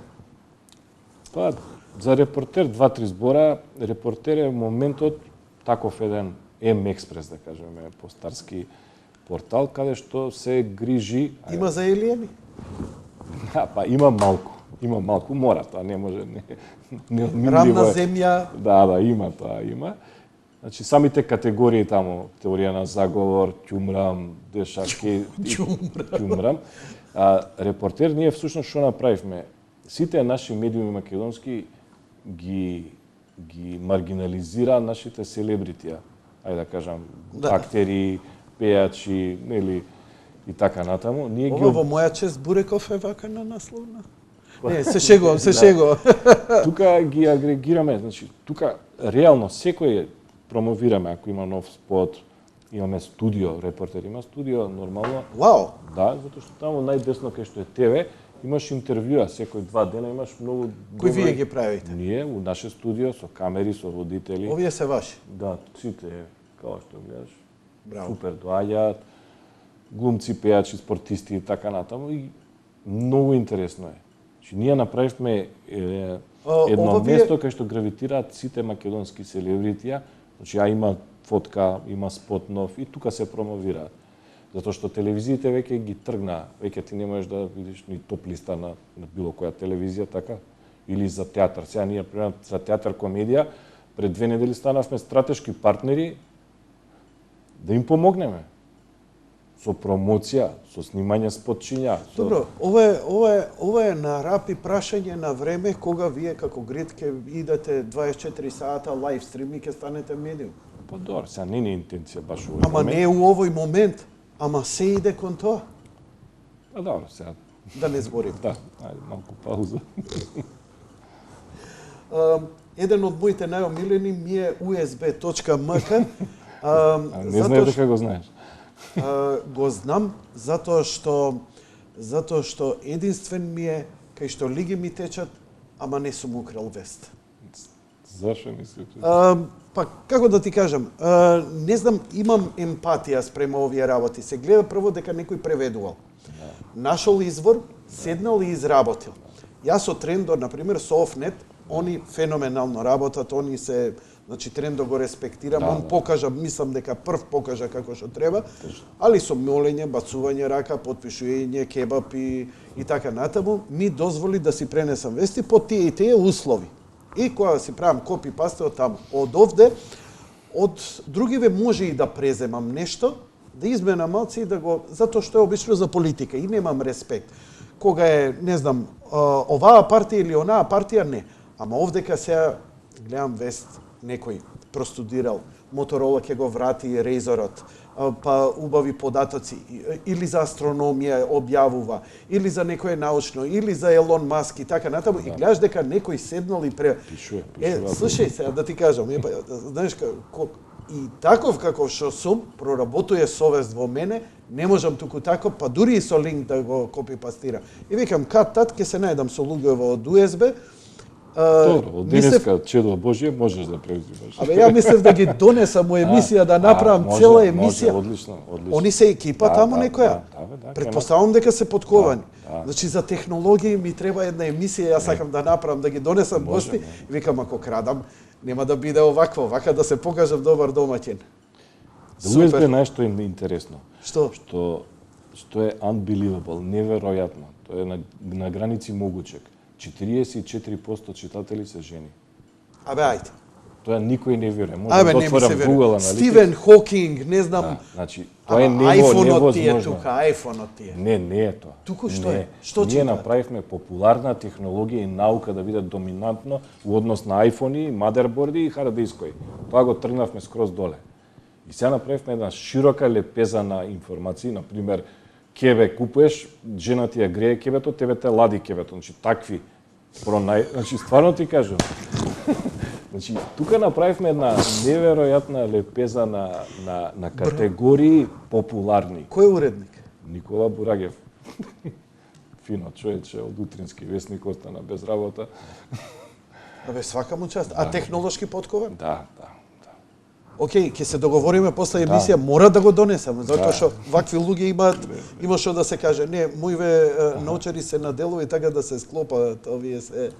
Па, за Репортер 2-3 збора. Репортер е моментот таков еден М-експрес, да кажеме, постарски, портал каде што се грижи. Има за елиени? Па има малку, мора, тоа не може, не Рамна земја? Да, има тоа, има. Значи, самите категории таму, теорија на заговор, ќумрам, дешаки, ќумрам. Репортер, ние всушност што направивме? Сите наши медиуми македонски ги маргинализира нашите селебритија. Ајде да кажам, актери, пејачи, нели, и така натаму. Ние Ова во моја чест Буреков е вака на насловна? Не, се шегувам. Тука ги агрегираме, значи, тука реално секој промовираме, ако има нов спот, имаме студио, репортер има студио, нормално. Вау! Да, затоа што таму најдесно кај што е ТВ, имаш интервјуа, секој 2 дена имаш многу Кои вие ги правите? Ние, у наше студио, со камери, со водители. Овие се ваши? Да, сите, као што гледаш. Браво. Супер доаѓаат, глумци, пејачи, спортисти и така натаму. И многу интересно е. Значи, ние направивме едно место кај што гравитираат сите македонски селебритија. Значи, има фотка, има спот нов и тука се промовираат. Затоа што телевизиите веќе ги тргнаа, веќе ти не можеш да видиш ни топ листа на било која телевизија, така? Или за театар. Сега ние, примерно, за театар комедија, пред 2 недели станавме стратешки партнери да им помогнеме. Со промоција, со снимање спотчиња. Добро, ова е на рап и прашање на време кога вие како Грид ќе идете 24 сата лайв стрим и ќе станете медиум. Па добро, сега не е интенција баш овој Ама не у овој момент, ама се иде кон тоа. Па добро, сега. Да не зборим. Да, ајде малку пауза. Еден од моите најомилени ми е usb.mk. Не знаеш дека го знаеш. Го знам затоа што единствен ми е кај што лиги ми течат, ама не сум украл вест. Зашо мислиш? Па како да ти кажам, не знам, имам емпатија спрема овие работи. Се гледа прво дека некој преведувал. Нашол извор, седнал и изработил. Јас со Трендо, например, со Офнет, они феноменално работат, они се, значи Трендо го респектирам, он покажа, мислам дека прв покажа како што треба, али со молење, бацување рака, потпишување, кебап и така натаму, ми дозволи да си пренесам вести по тие и тие услови. И кога си правам копи пасте од таму, од овде, од другиве може и да преземам нешто, да изменам малци и да го, затоа што е обично за политика и немам респект. Кога е, не знам, оваа партија или онаа партија, не. Ама овдека сега гледам вест, некој простудирал, Моторола ќе го врати Razer-от, па убави податоци, или за астрономија објавува, или за некое научно, или за Елон Маск и така натаму, и гледаш дека некој седнал и Пишува. Слушај, сега да ти кажам, знаеш, и таков каков што сум, проработува совест во мене, не можам туку тако, па дури и со линк да го копи пастирам. И викам, кат-тат, ќе се најдам со луѓево од USB. Добро, од денеска чедо Божие можеш да преузимаш. Абе, ја мислев да ги донесам у емисија, да направам цела емисија. Одлично. Они се екипа таму некоја. Предпоставам дека се подковани. Значи, за технологии ми треба една емисија, јас сакам да направам, да ги донесам гости. Викам, ако крадам, нема да биде овакво, вака да се покажам добар домаќин. За USB нешто е интересно. Што? Што е unbelievable, неверојатно. Тоа е на граници могучек. 44% читатели се жени. Абе, ајде. Тоа никој не верува. Може да отворам Google аналитик. Стивен Хокинг, не знам. Значи, тоа е невозможно. iPhone-от ти е тука, iPhone-от ти е. Не е тоа. Туку што е? Што ние направивме популарна технологија и наука да биде доминантно во однос на iPhone-и, мадерборди и hard дискови. Тоа го тргнавме скроз доле. И сега направивме една широка лепеза на информации, на пример, кебе купуваш, жена ти ја грее кебето, тебе те лади кебето. Значи, такви значи, стварно ти кажам. Значи, тука направивме една неверојатна лепеза на категории популарни. Кој уредник? Никола Бурагев. Фино човече, од утрински вестник остана без работа. Абе, свака му част. А технолошки подкован? Да. Океј, ќе се договориме после емисија, мора да го донесам, затоа што вакви луѓе има што да се каже. Не, мојве научари се наделува и така да се склопаат, овие се...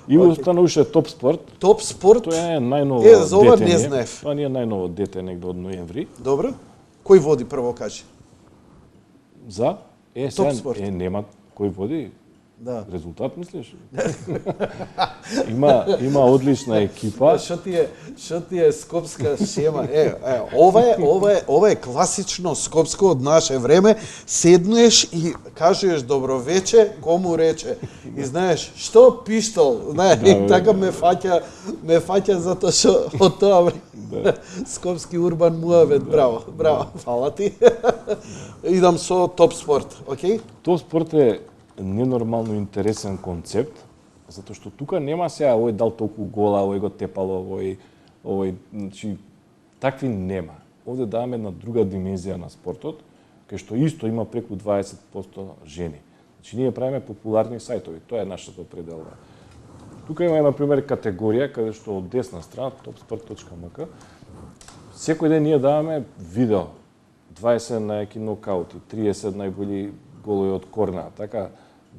И установише Топ Спорт. Топ Спорт? Тоа е најново дете. За ова не знаев. Тоа не е најново дете негде од ноември. Добро. Кој води прво кажи? За? Топ спорт. Нема кој води. Да. Резултат мислиш? има одлична екипа. Што ти е скопска шема? Ова е класично скопско од наше време. Седнеш и кажеш добро вече, кому рече. И знаеш, што пиштол? Така ме фаќа затоа што од тоа време. Скопски урбан муавет, браво, фала ти. Идам со топ спорт, окей? Топ спорт е ненормално интересен концепт, затоа што тука нема сега овој дал толку гола, овој го тепало, овој, значи такви нема. Овде даваме една друга димензија на спортот, кај што исто има преку 20% жени. Значи ние правиме популарни сајтови, тоа е нашата пределба. Тука има на пример категорија каде што од десна страна topsport.mk секој ден ние даваме видео 20 најаки нокаути, 30 најголи голови од корна, така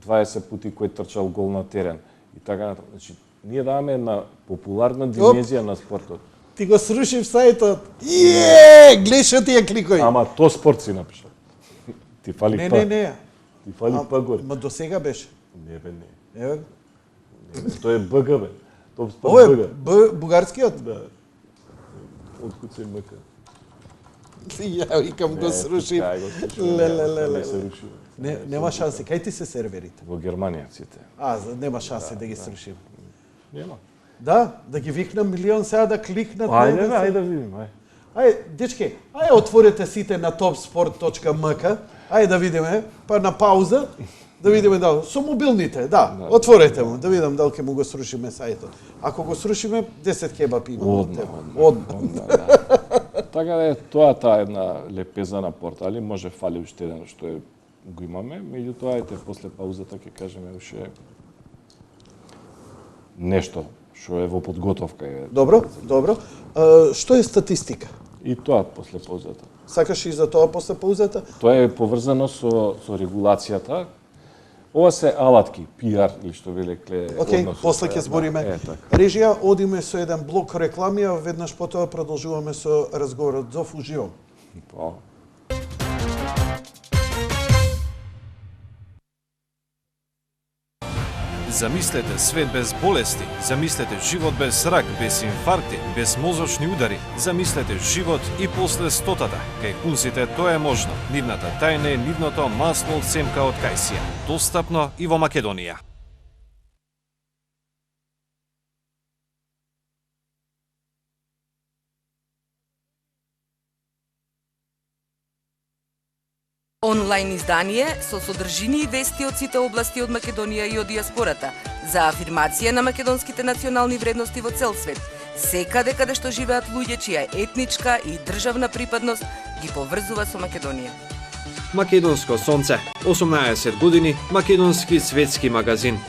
20 пати кој трчал гол на терен и така. Значи ние даваме една популарна димензија на спортот. Ти го срушив сајтот. Глеј што ти ја кликој. Ама то спорт си напишал. Ти фали па. Не. Ти фали па горе. Ма до сега беше. Не бе, не. Еве. Тоа е БГ бе. Топ спорт Ова е БГ. бугарскиот? Да. Откуд се МК. Ја викам го срушив. Лелелеле. Нема шанси. Кај ти се серверите? Во Германија сите. Нема шанси да ги срушим. Нема. Да, да ги викнам милион сега да кликнат. Ајде да видим, Ајде, дечки, отворете сите на topsport.mk. Ајде да видиме, па на пауза, да видиме да со мобилните, отворете му, да видам дали ќе му го срушиме сајтот. Ако го срушиме, 10 кебап има од тебе. Одма. Така да е, тоа таа една лепеза на портали, може фали уште еден што го имаме, меѓутоа ајде после паузата ќе кажеме уште нешто што е во подготовка. Добро. Што е статистика? И тоа после паузата. Сакаш и за тоа после паузата? Тоа е поврзано со регулацијата. Ова се алатки, PR или што велекле. Океј, после ќе збориме. Режија, одиме со еден блок реклами, а веднаш потоа продолжуваме со разговорот. Зов уживам. Замислете свет без болести, замислете живот без рак, без инфаркти, без мозочни удари, замислете живот и после 100-та. Кај кунците тоа е можно. Нивната тајна е нивното масло од семка од кајсија. Достапно и во Македонија. Онлайн издание со содржини и вести од сите области од Македонија и од диаспората за афирмација на македонските национални вредности во цел свет, секаде каде што живеат луѓе чија етничка и државна припадност ги поврзува со Македонија. Македонско сонце, 18 години, македонски светски магазин.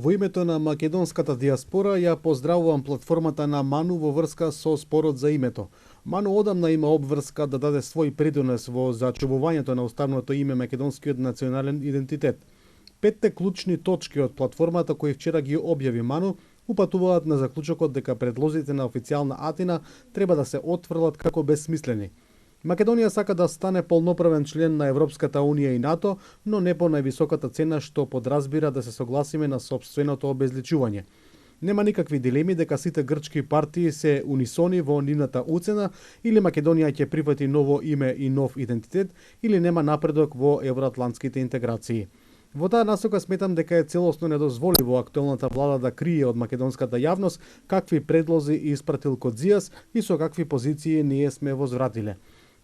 Во името на македонската диаспора ја поздравувам платформата на Ману во врска со спорот за името. Ману одамна има обврска да даде свој придонес во зачувувањето на уставното име македонскиот национален идентитет. 5 клучни точки од платформата кои вчера ги објави Ману упатуваат на заклучокот дека предлозите на официјална Атина треба да се отфрлат како безсмислени. Македонија сака да стане полноправен член на Европската Унија и НАТО, но не по највисоката цена што подразбира да се согласиме на сопственото обезличување. Нема никакви дилеми дека сите грчки партии се унисони во нивната уцена или Македонија ќе прифати ново име и нов идентитет или нема напредок во евроатлантските интеграции. Во таа насока сметам дека е целосно недозволиво актуелната влада да крие од македонската јавност какви предлози испратил Кодзијас и со какви позиции ние сме возвратиле.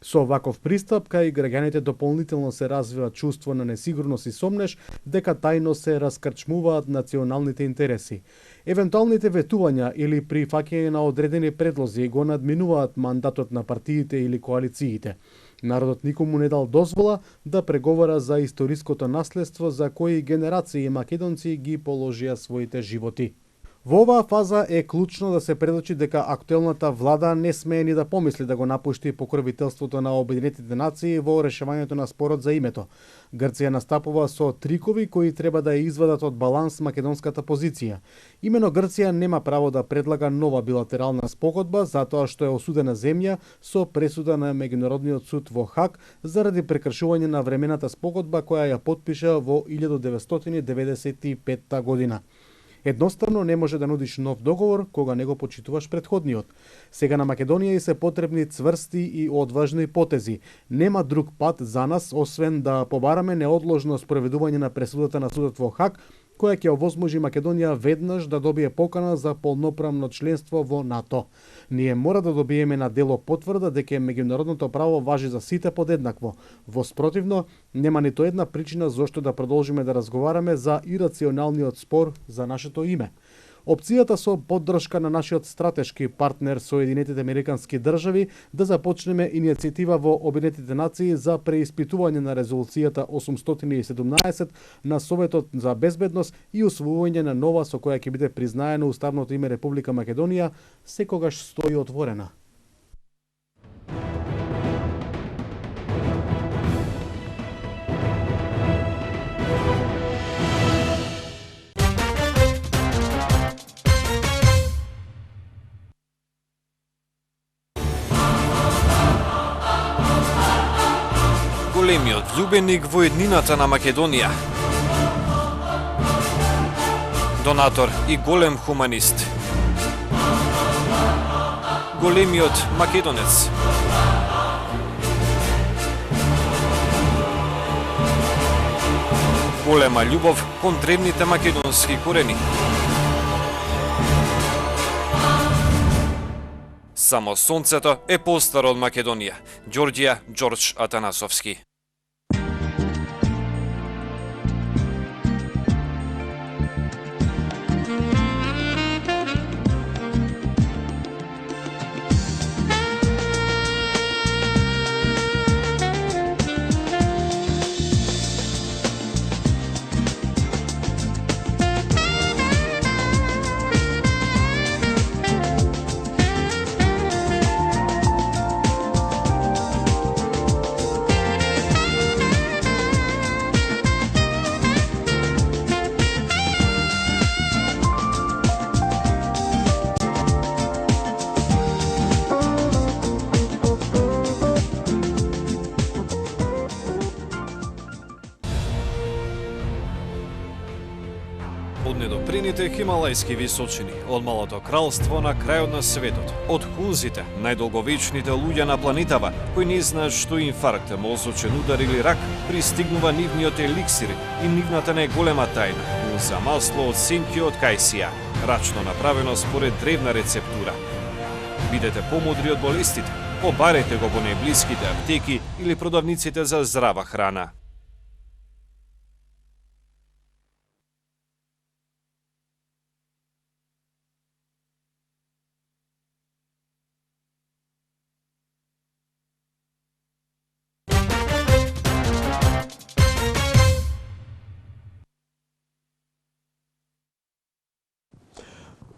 Со ваков пристап, кај граѓаните дополнително се развива чувство на несигурност и сомнеш дека тајно се раскрчмуваат националните интереси. Евентуалните ветувања или прифаќање на одредени предлози го надминуваат мандатот на партиите или коалициите. Народот никому не дал дозвола да преговара за историското наследство за кои генерации македонци ги положија своите животи. Во оваа фаза е клучно да се предочи дека актуелната влада не смее ни да помисли да го напушти покровителството на Обединетите нации во решавањето на спорот за името. Грција настапува со трикови кои треба да ја извадат од баланс македонската позиција. Имено Грција нема право да предлага нова билатерална спогодба затоа што е осудена земја со пресуда на Меѓународниот суд во Хаг заради прекршување на времената спогодба која ја потпиша во 1995 година. Едноставно не може да нудиш нов договор кога не го почитуваш претходниот. Сега на Македонија и се потребни цврсти и одважни потези. Нема друг пат за нас освен да побараме неодложно спроведување на пресудата на судот во Хаг, која ќе овозможи Македонија веднаш да добие покана за полноправно членство во НАТО. Ние мора да добиеме на дело потврда дека меѓународното право важи за сите подеднакво. Во спротивно, нема ниту една причина зошто да продолжиме да разговараме за ирационалниот спор за нашето име. Опцијата со поддршка на нашиот стратешки партнер Соединетите Американски држави да започнеме иницијатива во Обединетите нации за преиспитување на резолуцијата 817 на Советот за безбедност и усвојување на нова со која ќе биде признаено уставното име Република Македонија, секогаш стои отворена. Големиот љубеник во еднината на Македонија. Донатор и голем хуманист. Големиот македонец. Голема љубов кон древните македонски корени. Само сонцето е постаро од Македонија. Ѓорѓија Ѓорđ Атанасовски. Од недопрените хималајски височини, од малото кралство на крајот на светот, од хунзите, најдолговечните луѓе на планетава, кои не знаат што инфаркт, мозочен удар или рак, пристигнува нивниот еликсир и нивната најголема тајна, за масло од сенки од кајсија, рачно направено според древна рецептура. Бидете помудри од болестите, побарете го во најблиските аптеки или продавниците за здрава храна.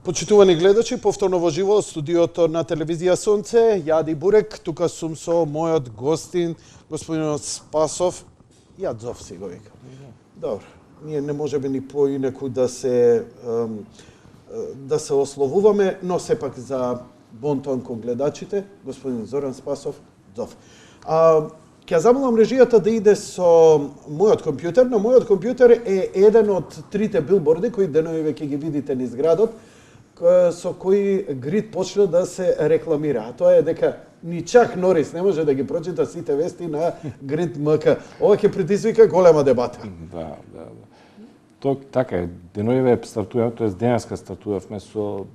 Почитувани гледачи, повторно во живо од студиото на телевизија Сонце, Јади Бурек, тука сум со мојот гостин, господинот Спасов. Јадзов си го вика. Добро, ние не можеме ни поинеку да се ословуваме, но сепак за бонтон кон гледачите, господин Зоран Спасов, Дзов. Ќе замолам режијата да иде со мојот компјутер, но мојот компјутер е еден од трите билборди кои денови веќе ги видите низ градот, со кои Грид почна да се рекламира. А тоа е дека ни чак Норис не може да ги прочита сите вести на Грид МК. Ова ќе предизвика голема дебата. Да. Така е. Деноиве стартуваме, тоест денеска стартувавме со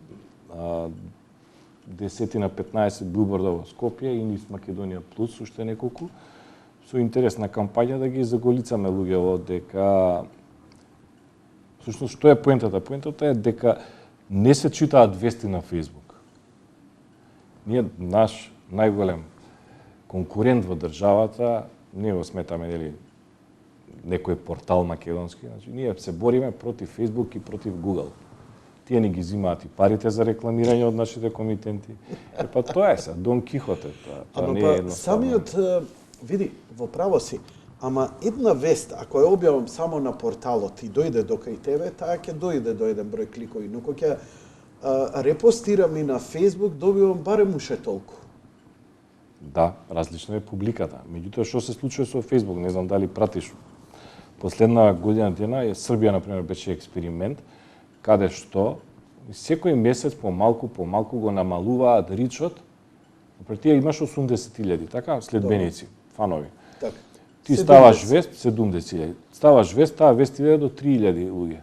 10 на 15 билборда во Скопје и низ Македонија Плюс, уште неколку, со интересна кампања да ги заголицаме луѓето дека всушност што е поентата? Поентата е дека не се читаат вести на Фејсбук. Ние наш најголем конкурент во државата, не го сметаме нели некој портал македонски, значи ние се бориме против Фејсбук и против Google. тие ни ги зимаат и парите за рекламирање од нашите комитенти. Па тоа е Дон Кихот е тоа не е едноставно. Самиот, види, во право си, ама една вест, ако ја објавам само на порталот и дојде до кај тебе, таа ќе дојде до еден број кликови, но кога ќе репостирам и на Facebook, добивам барем уше толку. Да, различна е публиката. Меѓутоа, што се случува со Facebook, не знам дали пратиш. Последна година дена, Србија, например, беше експеримент, каде што секој месец по-малку го намалуваат ричот, пред тие имаш 80.000, така, следбеници, фанови. Така. Ти ставаш вест, 70.000. Ставаш вест, таа вест иде до 3.000 луѓе.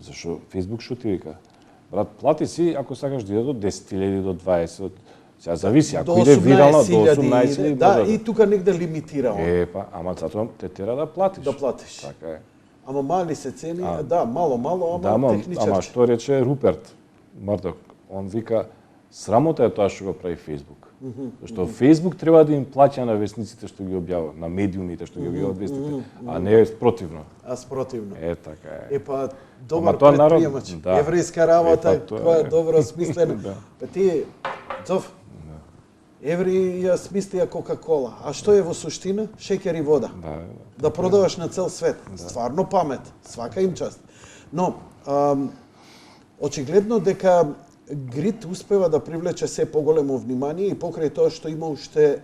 Зашо Facebook што ти вика? Брат, плати си, ако сакаш да иде до 10.000, до 20, сега зависи, ако иде вирално до 18.000. Да, и тука негде лимитирано. Ама затоа те тера да платиш. Да платиш. Така е. Ама мали се цени, да, мало, ама техничарски. Ама што рече Руперт Мурдок? Он вика, срамота е тоа што го прави Facebook. Зашто Facebook треба да им плаќа на вестниците што ги објавува, на медиумите што ги објавуваат вестите, а не спротивно. Спротивно. Така Па е. добар предприемач. Да. Еврејска работа, која е добро смислена. Па ти, Зов, евреи ја смислија Кока-кола. А што е во суштина? Шеќер и вода. Да продаваш на цел свет. Стварно памет. Свака им част. Но, очигледно дека Грит успева да привлече се поголемо внимание и покрај тоа што има уште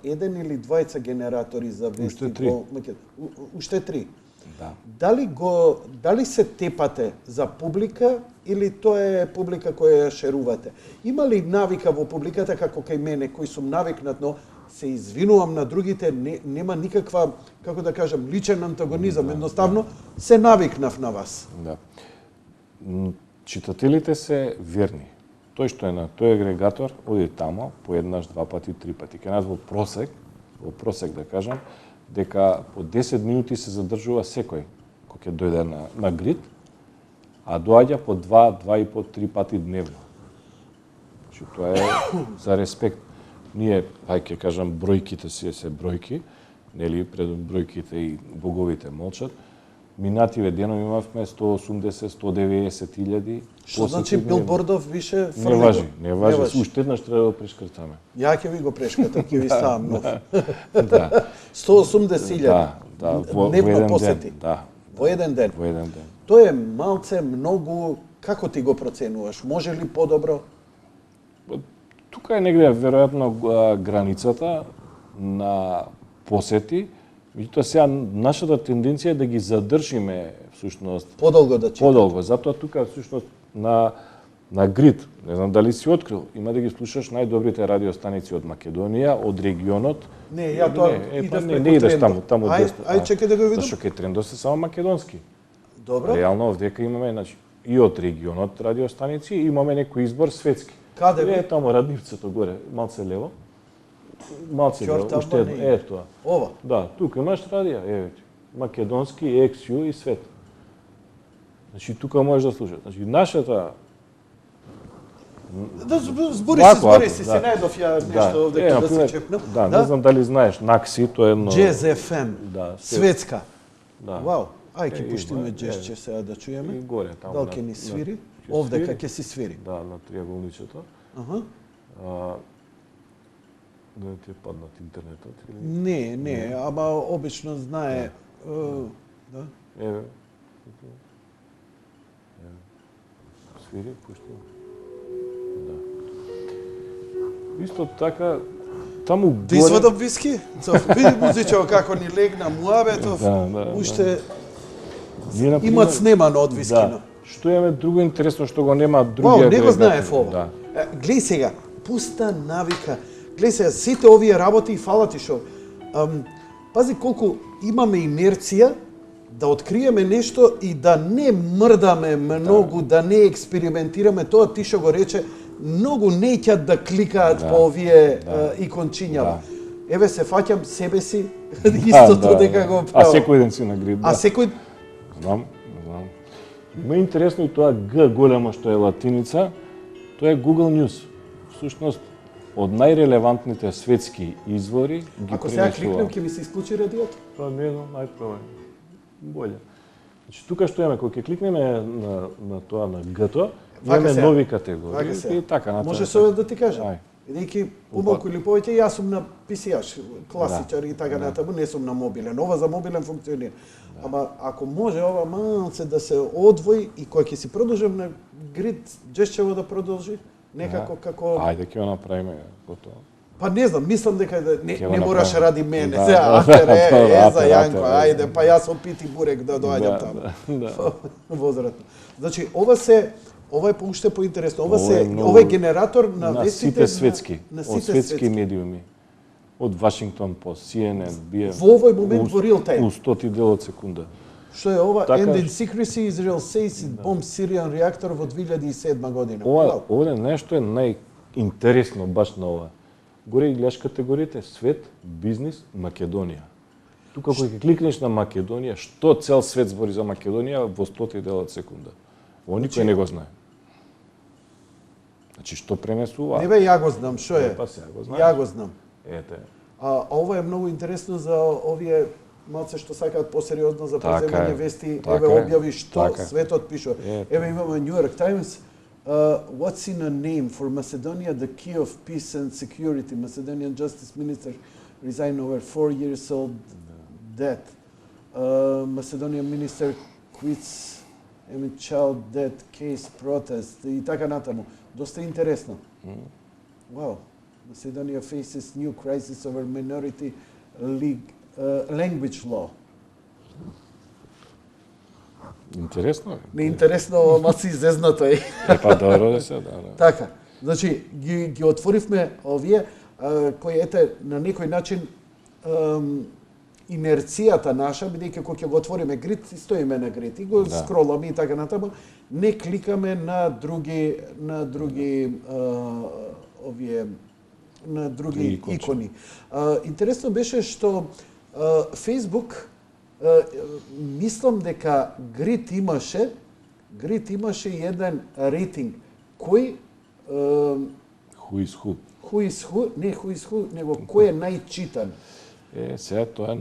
еден или двајца генератори за вести во Македонија. Уште три. Да. Дали се тепате за публика или тоа е публика која ја шерувате? Има ли навика во публиката како кај мене кој сум навикнат, но се извинувам на другите, нема никаква, како да кажам, личен антагонизам, едноставно се навикнав на вас. Да. Читателите се верни. Тој што е на тој агрегатор, оди тамо по еднаш, два пати, три пати. Ке нас во просек да кажам, дека по 10 минути се задржува секој кој ќе дојде на Грит, а доаѓа по 2 и по 3 пати дневно. Значи, тоа е за респект. Ние, ќе кажам, бројките си се бројки, нели, пред бројките и боговите молчат. Минативе денови имавме 180-190 илјади. Што значи билбордов више фрлего? Не важи. Уште еднаш треба да прешкртаме. Ја ќе ви го прешкртам, ќе ви ставам нов. Да. 180.000. Да, дневно посети. Да. Во еден ден. Во еден ден. Тоа е малце, многу, како ти го проценуваш? Може ли подобро? Тука е негде веројатно границата на посети. Меѓутоа сега нашата тенденција е да ги задржиме всушност подолго да читат. Подолго, затоа тука всушност на Грит, не знам дали си открил, има да ги слушаш најдобрите радиостаници од Македонија, од регионот. Не, ја тоа не идеш таму десно. Ај чекај да го видам. Зашто кај Трендо се само македонски. Добро. Реално овдека имаме, значи, и од регионот радиостаници, и имаме некој избор светски. Каде ви? Таму Раднивцето горе, малце лево. Малце лево, уште едно, тоа. Ова? Да, тука имаш радија, македонски, XU и свет. Значи, тука можеш да слушаш. Значи, нашата... Да, збори си, се најдов ја нешто овде да се чепнам. Да, не знам дали знаеш, Накси, тоа е едно... Jazz FM, светска. Да. Вау, ај ќе пуштиме джезче сега да чуеме. И горе, таму. Дали ќе ни свири? Овде ќе си свири. Да, на триаголничето. Да ти е паднат интернетот или? Не, ама обично знае. Да. Еве. Свири, пушти. Да. Исто така, таму горе... Да извадам виски? Види музичао како ни легна муабетов, уште имат снемано од вискино. Што имаме друго интересно што го нема други... Вау, не го знаев ова. Глеј сега, пуста навика. Глеј сега, сите овие работи и фала ти шо. Пази колку имаме инерција да откриеме нешто и да не мрдаме многу, да не експериментираме. Тоа ти шо го рече, многу неќат да кликаат по овие икончињава. Еве се фаќам себе си, истото дека го правам. А секој ден си на Грит. А секој... Знам. Има интересно и тоа Г големо што е латиница, тоа е Google News. Всушност, од најрелевантните светски извори ги пренесува. Ако сега кликнем, ќе ми се исклучи радиото? Па не знам, најправо. Боле. Значи тука што имаме, кога ќе кликнеме на тоа на Г-то, Вака имаме се. нови категории Вака се. и така натаму. Може со да ти кажам. Ај. Бидејќи помалку или повеќе јас сум на PC-аш, класичар и така натаму, не сум на мобилен. Ова за мобилен функционира. Ама ако може ова малце да се одвои и кога ќе си продолжам на Grid, джесчево да продолжи, некако како Ајде ќе го направиме готово. Па не знам, мислам дека не Ќе го мораш направиме. ради мене. Да, Сега, да, Атер, да, за Атер, Јанко, Атер, ајде, па јас од Пити Бурек да доаѓам таму. Да. Возвратно. Значи, ова е поуште поинтересно. Ова е многу- Ова е генератор на На вестите сите светски, на од сите светски медиуми. Од Вашингтон Пост, CNN, BF. Во овој момент во real time. У 100 дел од секунда. Што е ова? Така- End in secrecy, Israel says it bombed Syrian reactor во 2007 година. Ова нешто е најинтересно баш на ова. Горе ги гледаш категориите свет, бизнис, Македонија. Тука кога ќе кликнеш на Македонија, што цел свет збори за Македонија во 100 дел од секунда. Ово никој не го знае. Значи што пренесува? Не бе, ја го знам, што е? Па сега го знаеш. Ја го знам. Ете. А ова е многу интересно за овие малце што сакаат посериозно за Така преземање е, вести, така еве е, објави што така е. светот пишува. Еве имаме New York Times. What's in a name for Macedonia, the key of peace and security? Macedonian Justice Minister resigned over 4 years old death. Macedonian Minister quits child death case protest и така натаму. Доста интересно. Wow. Macedonia faces new crisis over minority language law. Интересно е. Не интересно, ама си изезнато е. Па добро да се, да. Така, значи ги отворивме овие кои ете на некој начин инерцијата наша, бидејќи кога ќе го отвориме Grid, стоиме на Grid и го скроламе и така натаму, не кликаме на други овие на други икони. Интересно беше што Facebook мислам дека Grid имаше еден рейтинг кој Who is who? не who is who, него кој е најчитан. Сега тоа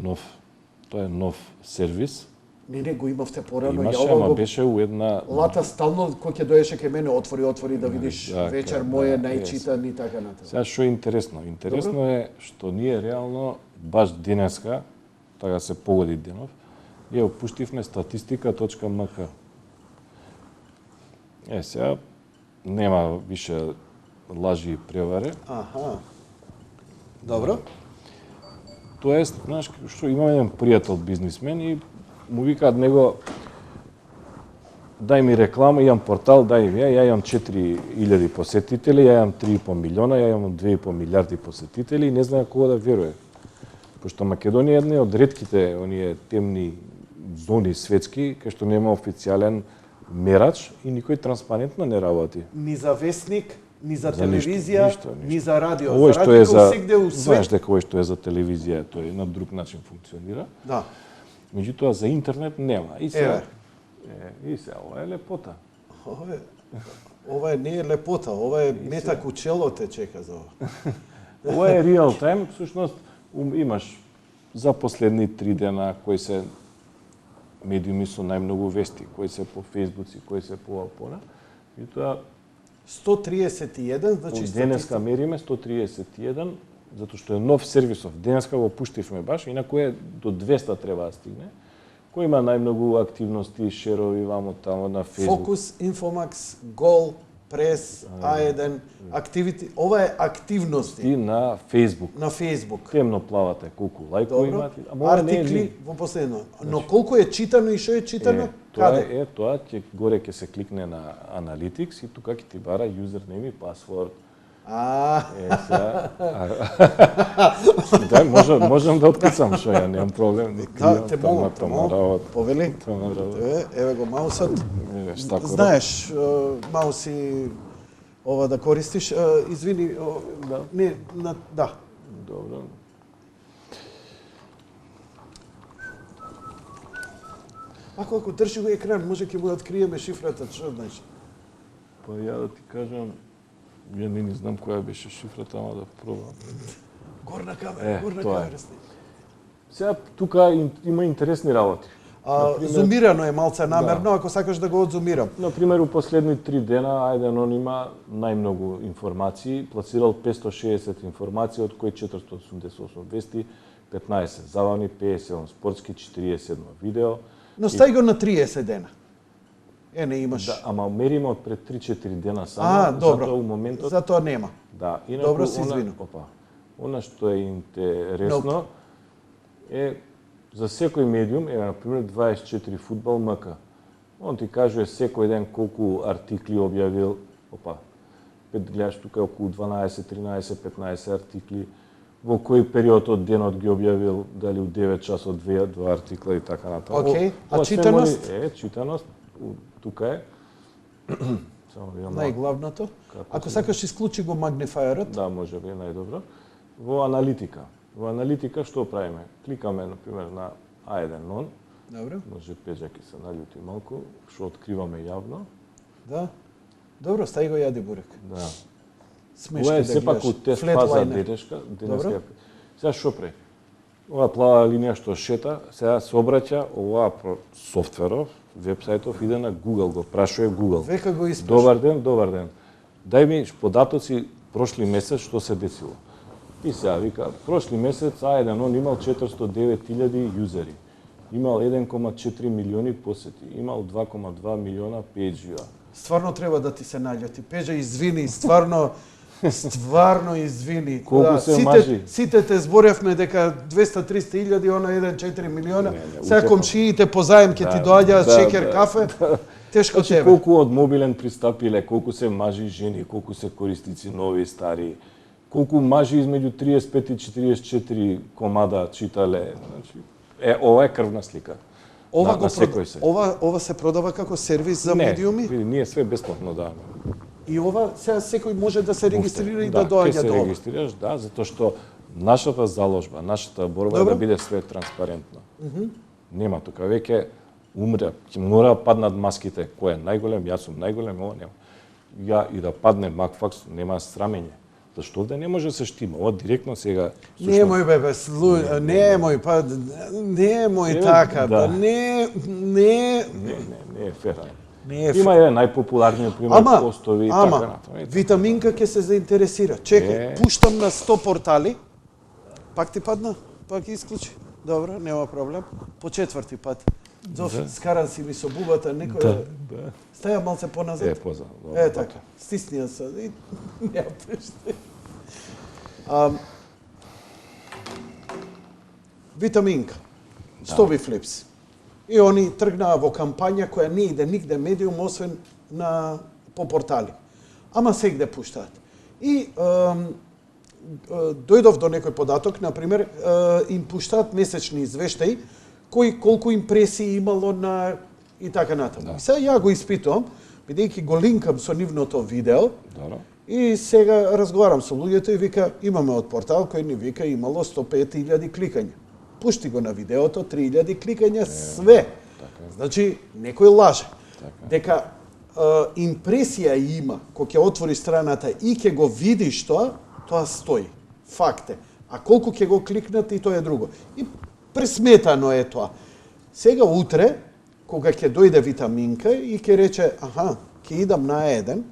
е нов сервис. Не го имавте порано. Имаше, ама беше у една... Лата стално, кој ќе доеше кај мене, отвори да видиш вечер мој најчитан и така натаму. Сега што е интересно? Интересно е што ние реално, баш денеска, така се погоди денов, ја опуштивме statistika.mk. Сега нема више лажи и превари. Аха. Добро. Тоест, знаеш, што имам еден пријател бизнисмен и му викаат него дај ми реклама, имам портал, дај ми ја имам 4000 посетители, ја имам 3,5 милиона, ја имам 2,5 милиарди посетители и не знае кога да веруе. Пошто Македонија е една од ретките оние темни зони светски кај што нема официјален мерач и никој транспарентно не работи. Ни за вестник, ни за телевизија, ништо. ни за радио. Овој За што е радио за сегде у знаеш свет. дека овој што е за телевизија тој на друг начин функционира. Да. Меѓутоа за интернет нема. И сега ова е лепота. Ова не е лепота, ова е мета кучело те чека за ова. Ова е реал тайм, всушност имаш за последни 3 дена кои се медиуми со најмногу вести, кои се по Фејсбуци, кои се по Апона. И тоа 131, значи денеска мериме 131, затоа што е нов сервисов. Денеска го пуштивме баш, инаку е до 200 треба да стигне. Кој има најмногу активности, шерови вамо тамо на Facebook. Фокус, Infomax, Гол, Прес, А1, активити. Ова е активности И на Facebook. на Facebook. Темно плавате, колку лајкови Добро. имате. Ама ова не е Артикли ли. во последно. Но колку е читано и што е читано? Каде? Тоа горе ќе се кликне на Analytics и тука ќе ти бара username и password. Сега. Дај, можам да открицам што ја, немам проблем. Да, те молам, повели. Еве го маусот. Знаеш, мауси ова да користиш, извини, не, да. Добро. Ако држи го екран, може ќе му откриеме шифрата, што знаеш? Па ја да ти кажам, ја не знам која беше шифрата, ама да пробам. Горна камера, горна тоа е. камера сни. Сега тука има интересни работи. Зумирано е малце намерно, ако сакаш да го одзумирам. Например, у последни 3 дена, ајде, он има најмногу информации, пласирал 560 информации, од кои 488 вести, 15 забавни, 57 спортски, 47 видео. Но стај го на 30 дена. Не имаш. Да, ама мериме од пред 3-4 дена само, добро. затоа у моментот... Затоа нема. Да, инаку, добро, се извинувам. Она што е интересно е за секој медиум, например 24 фудбал МК. Он ти кажува секој ден колку артикли објавил, гледаш тука околу 12, 13, 15 артикли, во кој период од денот ги објавил, дали у 9 часот 2 артикла и така натаму. Океј, а читаност? Читаност, тука е. Само најглавното. Ако сакаш исклучи го магнифаерот. Да, може би најдобро. Во аналитика. Во аналитика што правиме? Кликаме, например, на A1 non. Добро. Може Пеџа ќе се наљути малку, што откриваме јавно. Да. Добро, стај го јади бурек. Да. Смешки Ова е да сепак у тест фаза денеска. Сега што пре? Ова плава линија што шета, сега се обраќа оваа софтверов, вебсајтов, иде на Google, го прашува Google. Века го испрашува. Добар ден. Дај ми податоци прошли месец што се десило. И сега вика, прошли месец A1 он имал 409.000 јузери. Имал 1,4 милиони посети, имал 2,2 милиона пејџи. Стварно треба да ти се наљути. Пеџа, извини, стварно извини. Колку се мажи? Сите те зборевме дека 200-300 илјади, она 1,4 милиона. Сега комшиите по заем ќе ти доаѓаат шекер, кафе. Тешко тебе. Колку од мобилен пристапиле, колку се мажи жени, колку се корисници нови, стари. Колку мажи измеѓу 35 и 44 комада читале. Значи, ова е крвна слика. Ова се продава како сервис за медиуми? Не, ние све бесплатно даваме. И ова сега секој може да се регистрира и да доаѓа до ова? Да, ќе се регистрираш, да, затоа што нашата заложба, нашата борба е да биде све транспарентно. Нема тука, веќе умре, ќе мора да паднат маските, кој е најголем, јас сум најголем, ова нема. Ја и да падне Макфакс, нема срамење. Зашто овде не може да се штима? Ова директно сега... Немој бебе, немој, па немој така, па не е фер. Има еден најпопуларниот пример постови и така натаму. Витаминка ќе се заинтересира. Чекај, пуштам на 100 портали. Пак ти падна? Пак исклучи? Добро, нема проблем. По четврти пат. Зоф, скаран си ми со бубата, некој... Да. Стаја малце поназад. Позад. Така. Стиснија се. Не преште. Витаминка. Стоби флипс. И они тргнаа во кампања која не иде нигде медиум, освен по портали. Ама сегде пуштаат. И дојдов до некој податок, например, им пуштаат месечни извештаи, колку импресии имало на и така натаму. Да. Сега ја го испитувам, бидејќи го линкам со нивното видео. Добро. И сега разговарам со луѓето и вика, имаме од портал кој ни вика имало 105.000 кликања. Пушти го на видеото, 3.000 кликања, све. Така. Значи, некој лаже. Така. Дека импресија има, кога ќе отвори страната и ќе го видиш тоа стои. Факт е. А колку ќе го кликнат и тоа е друго. И пресметано е тоа. Сега утре, кога ќе дојде витаминка и ќе рече, ќе идам на еден,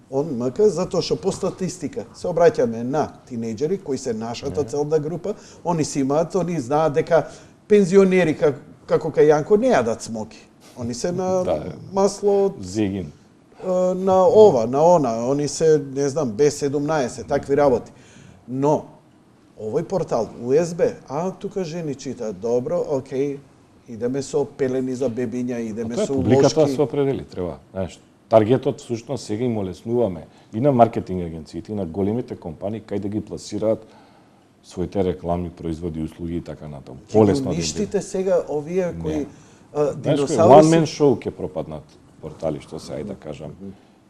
он МК, затоа што по статистика се обраќаме на тинејџери кои се нашата целна група, они си имаат, они знаат дека пензионери како кај Јанко не јадат смоки. Они се на масло зегин. На ова, на она, они се, не знам, B17, такви работи. Но овој портал USB, тука жени читаат, добро, окей, идеме со пелени за бебиња, идеме со ложки. Публиката се определи, треба. Знаеш, таргетот всушност сега им олеснуваме и на маркетинг агенциите, и на големите компании кај да ги пласираат своите рекламни производи, услуги и така натаму. Полесно ништите сега овие кои диносаури one man show ќе пропаднат портали, што се да кажам.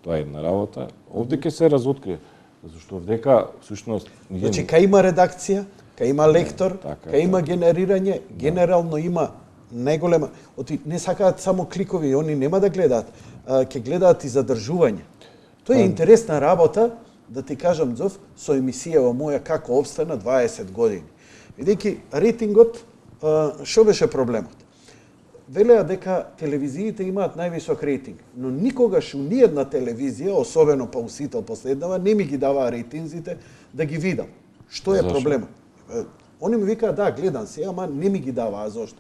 Тоа е една работа. Овде ќе се разоткрие. Зашто овдека всушност значи кај има редакција, кај има лектор, кај има генерирање, генерално има најголема. Не сакаат само кликови, они нема да гледаат, ќе гледаат и задржување. Тоа е интересна работа, да ти кажам, Зов, со емисијава моја како обстана 20 години. Бидејќи рейтингот, што беше проблемот? велеа дека телевизиите имаат највисок рейтинг, но никогаш у ниедна телевизија, особено па Усител последнава, не ми ги даваа рейтинзите да ги видам. Што е проблемот? Они ми викаат, да, гледам се, ама не ми ги даваа, зошто?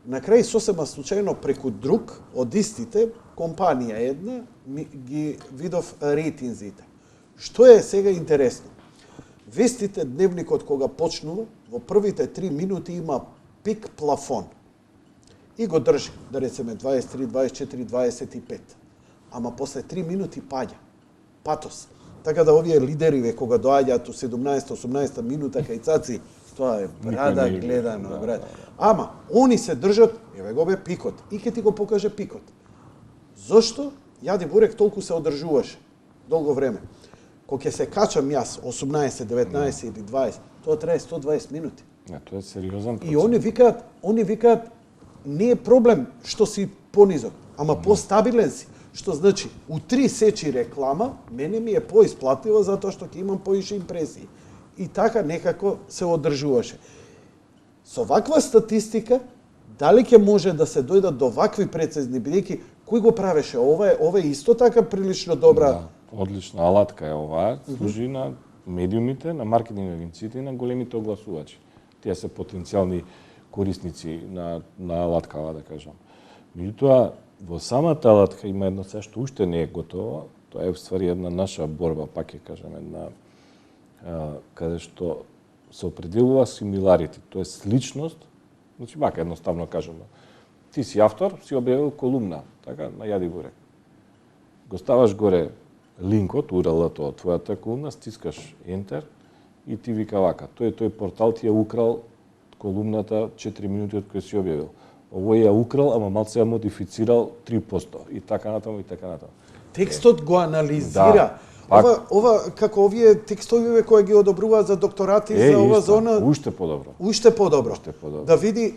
На крај, сосема случајно, преку друг, од истите, компанија една, ги видов рейтинзите. Што е сега интересно? Вестите, дневникот кога почнува, во првите 3 минути има пик плафон. И го држи, да речеме 23, 24, 25. Ама после 3 минути паѓа. Патос. Така да овие лидери кога доаѓаат у 17-18 минута кај цаци, тоа е брада гледано, брат. Ама они се држат, еве го бе пикот. И ке ти го покаже пикот. Зошто Јади Бурек толку се одржуваше долго време? Кога ќе се качам јас 18, 19 или 20, тоа трае 120 минути. Тоа е сериозен процес. И они викаат не е проблем што си понизок, ама постабилен си. Што значи, у 3 сечи реклама, мене ми е поисплатливо затоа што ќе имам поише импресии. И така некако се одржуваше. Со ваква статистика, дали ќе може да се дојдат до вакви прецизни, бидејќи кој го правеше ова е исто така прилично добра. Да, одлична алатка е оваа, служи на медиумите, на маркетинг агенциите и на големите огласувачи. Тие се потенцијални корисници на алаткава, да кажам. Меѓутоа, во самата алатка има едно се што уште не е готово, тоа е вствари една наша борба, пак ќе кажам, една каде што се определува симиларити, тоа е сличност, значи мака едноставно кажам. Ти си автор, си објавил колумна, така, на Јади Бурек. Го ставаш горе линкот, URL-то од твојата колумна, стискаш Enter и ти вика вака, тој портал ти ја украл колумната 4 минути од која си објавил. Овој ја украл, ама малце ја модифицирал 3%. И така натаму, и така натаму. Текстот го анализира. Да, ова како овие текстовиве кои ги одобруваат за докторати за ова зона. Уште подобро. Уште подобро. Да види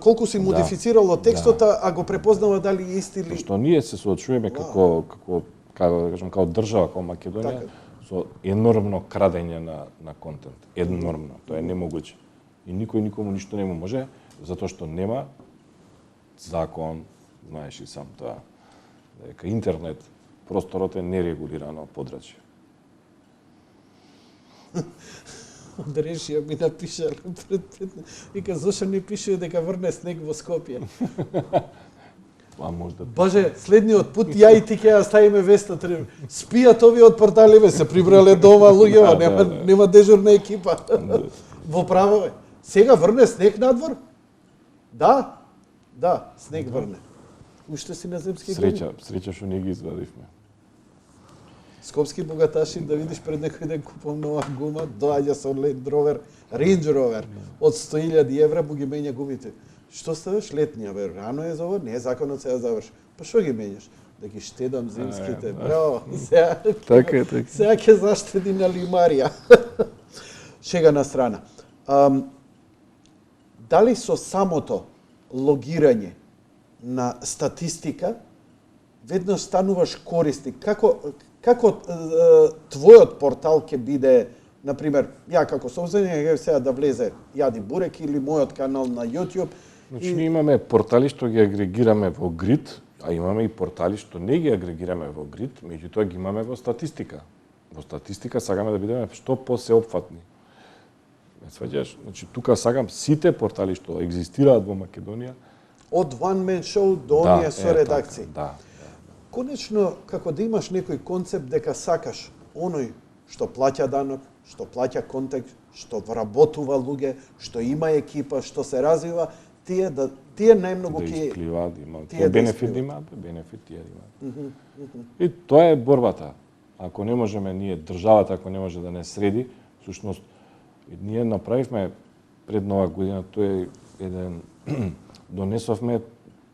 колку си модифицирало текстот, а го препознава дали е ист или. Што ние се соочуваме како да кажам, како држава, како Македонија, со енормно крадење на контент. Енормно. Тоа е немогуче. И никој никому ништо не му може, затоа што нема закон, знаеш и сам тоа, дека интернет просторот е нерегулирано подрачје. Одрешија ми напишале пред 15. Вика, зошто не пишува дека врне снег во Скопје? Можда. Боже, следниот пут ја и ти ќе ја ставиме веста. Спијат овие од порталиве, се прибрале дома луѓева, нема дежурна екипа. Во право е. Сега врне снег надвор? Да, снег врне. Уште си на земски гуми. Среќа што не ги извадивме. Скопски богаташи, да видиш пред некој ден купам нова гума, доаѓа со Range Rover од 100.000 евра, му ги менја гумите. Што ставаш летнија, бе? Рано е за ова, не е законот се ја заврши. Па што ги менјаш? Да ги штедам зимските. Браво, така. Сега ќе заштеди на лимарија. Шега на страна. Дали со самото логирање на статистика веднаш стануваш корисник? Како твојот портал ќе биде, например, ја како собственик сега да влезе Јади Бурек или мојот канал на YouTube? Значи, ние имаме портали што ги агрегираме во грид, а имаме и портали што не ги агрегираме во грид, меѓутоа ги имаме во статистика. Во статистика сакаме да бидеме што посеопфатни. Ме сваѓаш? Значи, тука сакам сите портали што екзистираат во Македонија. Од one man show до оние со редакции. Да. Конечно, како да имаш некој концепт дека сакаш оној што плаќа данок, што плаќа контекст, што вработува луѓе, што има екипа, што се развива, тие најмногу ќе испливаат, има бенефит тие има. И тоа е борбата. Ако не можеме ние државата, ако не може да не среди, всушност ние направивме пред нова година, тоа е еден донесовме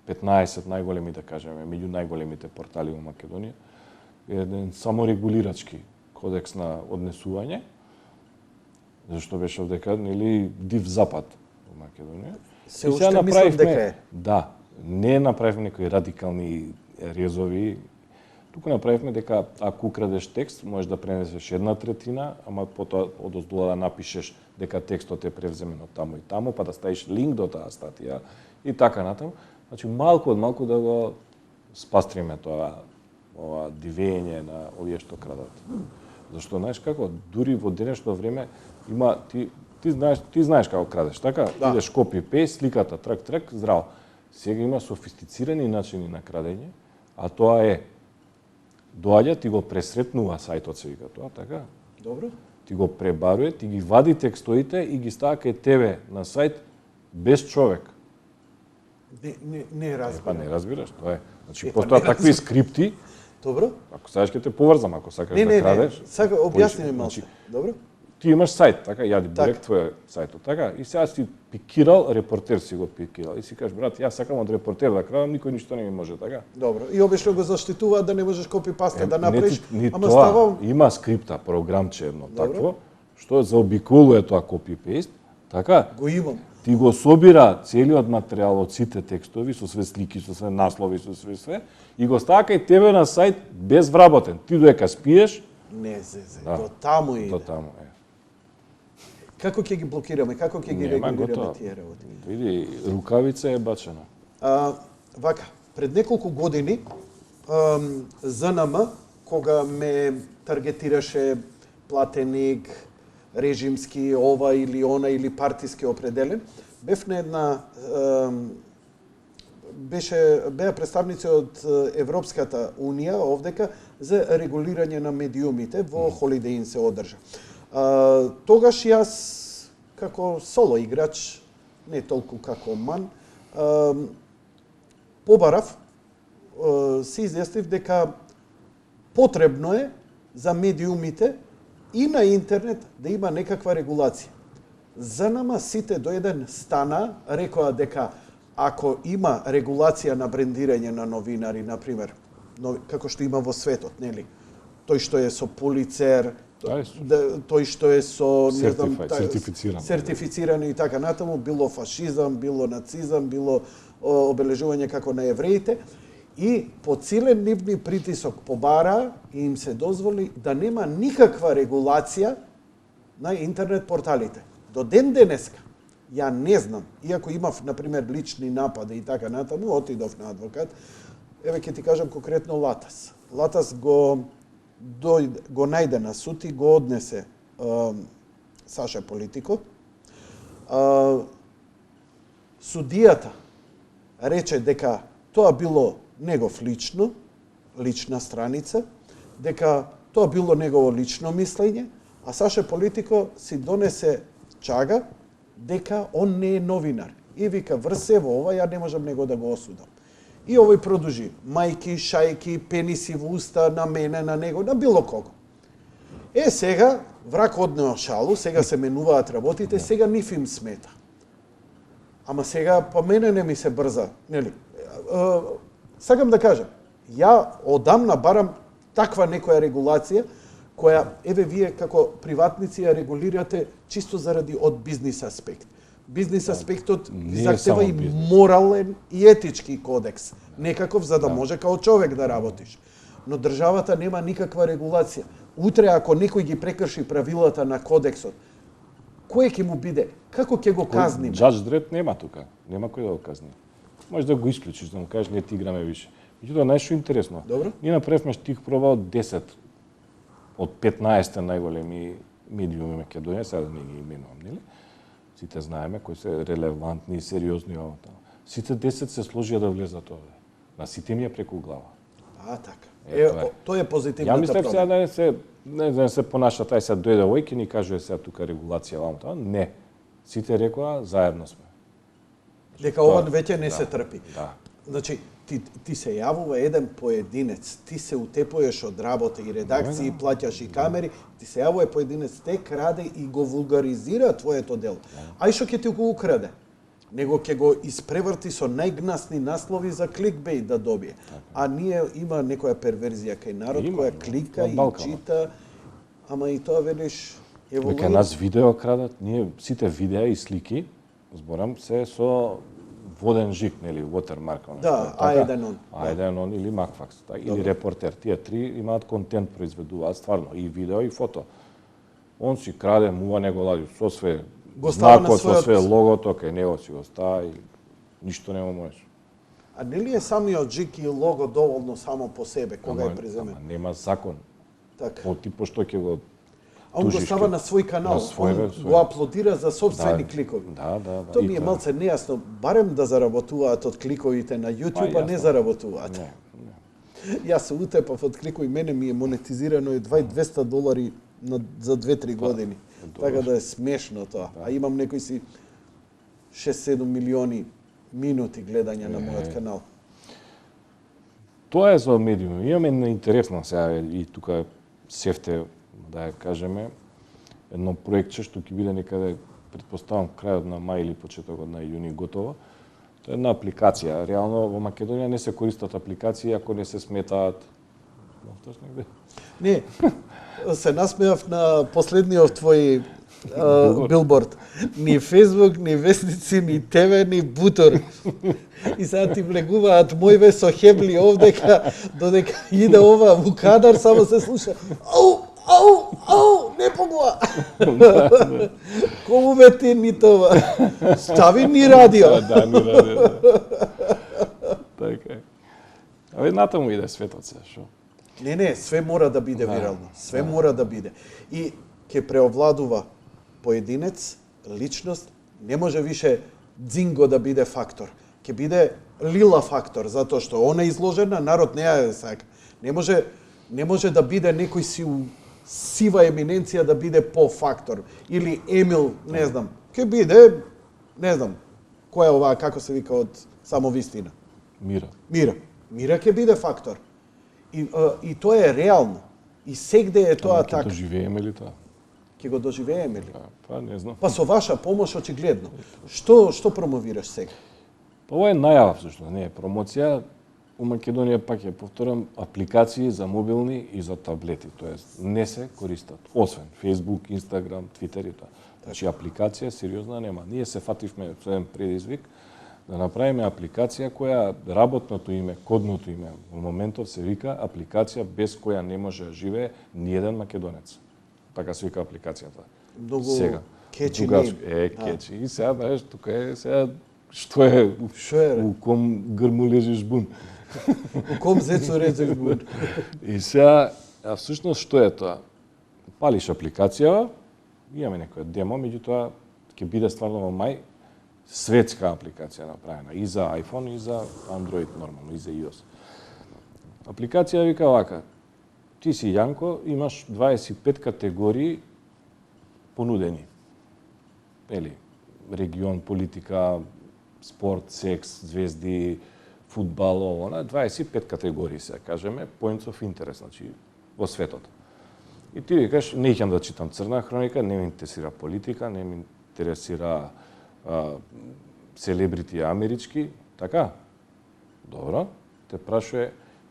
15 најголеми, да кажеме, меѓу најголемите портали во Македонија, еден саморегулирачки кодекс на однесување, зашто беше дека нели див запад во Македонија. Се уште мислам дека е. Да, не направивме некои радикални резови. Туку направивме дека ако украдеш текст, можеш да пренесеш 1/3, ама потоа одоздола да напишеш дека текстот е превземен од таму и таму, па да ставиш линк до таа статија и така натаму. Значи малку од малку да го спастриме тоа ова дивење на овие што крадат. Зашто знаеш како дури во денешно време има ти знаеш како крадеш, така? Да. Идеш копи пейст, сликата трак, здраво. Сега има софистицирани начини на крадење, а тоа е доаѓа, ти го пресретнува сајтот, се вика тоа, така? Добро. Ти го пребарува, ти ги вади текстоите и ги става кај тебе на сајт без човек. Не разбирам. Не разбираш, тоа е. Значи, постојат такви скрипти. Добро. Ако сакаш ќе те поврзам, ако сакаш да крадеш. Сака, објасни ми малку. Добро. Ти имаш сајт, така, јади директ твој сајтот, така, и сега си пикирал, репортер си го пикирал, и си кажеш, брат, јас сакам од репортер да крадам, никој ништо не ми може, така? Добро, и обично го заштитуваат да не можеш копи-паста да направиш, ама тоа, ставам... Има скрипта, програмче едно такво, што заобиколува тоа копи-пейст, така? Го имам. Ти го собира целиот материјал од сите текстови, со све слики, со све наслови, со све, и го става кај тебе на сајт без вработен. Ти додека спиеш... Не, до таму иде. До таму, е. Како ќе ги блокираме, како ќе ги регулираме тие работи? Види, рукавица е бачена. Вака, пред неколку години ЗНМ, кога ме таргетираше платеник, режимски, ова или она, или партиски определен, бев на една... беа представници од Европската Унија овдека за регулирање на медиумите во Holiday Inn се одржа. Тогаш јас, како соло играч, не толку како ман, побарав, се изјаснив дека потребно е за медиумите и на интернет да има некаква регулација. ЗНМ сите до еден стана, рекоа дека ако има регулација на брендирање на новинари, например, како што има во светот, нели? Тој што е со Пулицер, тој што е со сертифицирано и така натаму, било фашизам, било нацизам, било обележување како на евреите, и по силен нивни притисок побара и им се дозволи да нема никаква регулација на интернет порталите. До ден денеска, ја не знам, иако имав, например, лични напади и така натаму, отидов на адвокат, еве ќе ти кажам конкретно Латас. Латас го најде на суд и го однесе Саша Политико. Судијата рече дека тоа било негов лична страница, дека тоа било негово лично мислење, а Саша Политико си донесе чага дека он не е новинар. И вика, врсе во ова, ја не можам него да го осудам. И овој продолжи. Мајки, шајки, пениси во уста на мене, на него, на било кого. Сега, враг однео шалу, сега се менуваат работите, сега ниф им смета. Ама сега, па мене не ми се брза. Нели? Сакам да кажам, ја одамна барам таква некоја регулација, која, еве вие како приватници ја регулирате чисто заради од бизнис аспект. Бизнис аспектот заhtева и морален и етички кодекс, некаков за да може као човек да работиш. Но државата нема никаква регулација. Утре ако некој ги прекрши правилата на кодексот, кој ќе му биде? Како ќе го казниме? Judge Dredd нема тука, нема кој да го казни. Може да го исклучиш, да му кажеш не ти играме више. Меѓутоа најшто интересно. Добро. Ние направивме штих проба од 10 од 15 најголеми медиуми Македонија, сега да не ги именувам, нели? Сите знаеме кои се релевантни и сериозни оваа. Сите 10 се сложија да влезат овде. На сите ми е преку глава. Така. Тоа е позитивната ја мислев сега да не се понаша тај сега дојде овој ќе ни кажува сега тука регулација ваму тоа. Не. Сите рекоа заедно сме. Дека ова веќе не се трпи. Да. Значи, ти се јавува еден поединец, ти се утепуваш од работа и редакции, плаќаш и камери, ти се јавува поединец, те краде и го вулгаризира твоето дело. Ај што ќе ти го украде? Него ќе го испреврти со најгнасни наслови за кликбейт да добие. А ние има некоја перверзија кај народ која клика и чита, ама и тоа велиш Века нас видео крадат, ние сите видеа и слики, зборам, се со воден жик, нели, watermark. Да, A1-on. A1-on или Macfax, или Репортер. Тие три имаат контент, произведуваат стварно, и видео и фото. Он си краде, мува него лади, со све знакот, со све логото, кај него си го става и ништо не му можеш. А нели е самиот џик и лого доволно само по себе кога е преземен? Ама нема закон. Така. Ти пошто ќе го А он го става на свој канал, он го аплодира за собствени кликови. Да. Тоа ми е малце нејасно, барем да заработуваат од кликовите на YouTube, а не заработуваат. Не. Јас се утепав од кликови, мене ми е монетизирано и $200 за 2-3 години. Така да е смешно тоа. А имам некои си 6-7 милиони минути гледање на мојот канал. Тоа е за медиуми. Имаме една интересна сега и тука сефте, да ја кажеме, едно проектче што ќе биде некаде, претпоставам, крајот на мај или почетокот на јуни готово. Тоа е една апликација. Реално во Македонија не се користат апликации ако не се сметаат. Негде? Не, се насмеав на последниот твој билборд. Ни Фейсбук, ни вестници, ни ТВ, ни бутор. И сега ти влегуваат мојве со хебли овдека, додека иде ова во кадар, само се слуша. Ау, не погуа. Кому ме ти ни това? Стави ни радио. Да, ни радио. Така е. А натаму иде светот се, шо? Не, све мора да биде вирално. Све мора да биде. И ќе преовладува поединец, личност, не може више дзинго да биде фактор. Ќе биде лила фактор, затоа што она е изложена, народ не ја сака. Не може да биде некој си сива еминенција да биде по фактор. Или Емил, не знам, ќе биде, не знам, која оваа, како се вика од само вистина? Мира. Мира ќе биде фактор. И тоа е реално. И сегде е тоа така. Ќе доживееме ли тоа? Ќе го доживееме ли? Па не знам. Па со ваша помош очигледно. Што промовираш сега? Ова е најава всушност, не е промоција. У Македонија пак ја повторам, апликации за мобилни и за таблети, тоест не се користат, освен Facebook, Instagram, Twitter и тоа. Значи апликација сериозна нема. Ние се фативме со еден предизвик да направиме апликација која работното име, кодното име во моментов се вика апликација без која не може да живее ниеден македонец. Така се вика апликацијата. Многу сега кечи кечи. И сега знаеш, тука е сега што е у ком грму лежиш бун. У ком зецо режеш бун. И сега, всушност што е тоа? Палиш апликација, имаме некоја демо, меѓутоа ќе биде стварно во мај светска апликација направена и за iPhone и за Android нормално и за iOS. Апликација вика вака: ти си Јанко, имаш 25 категории понудени. Ели, регион, политика, спорт, секс, звезди, фудбал, ово, 25 категории се кажеме, points of interest, значи во светот. И ти викаш, не ќе да читам црна хроника, не ме интересира политика, не ме интересира селебрити амерички, така? Добро, те прашува,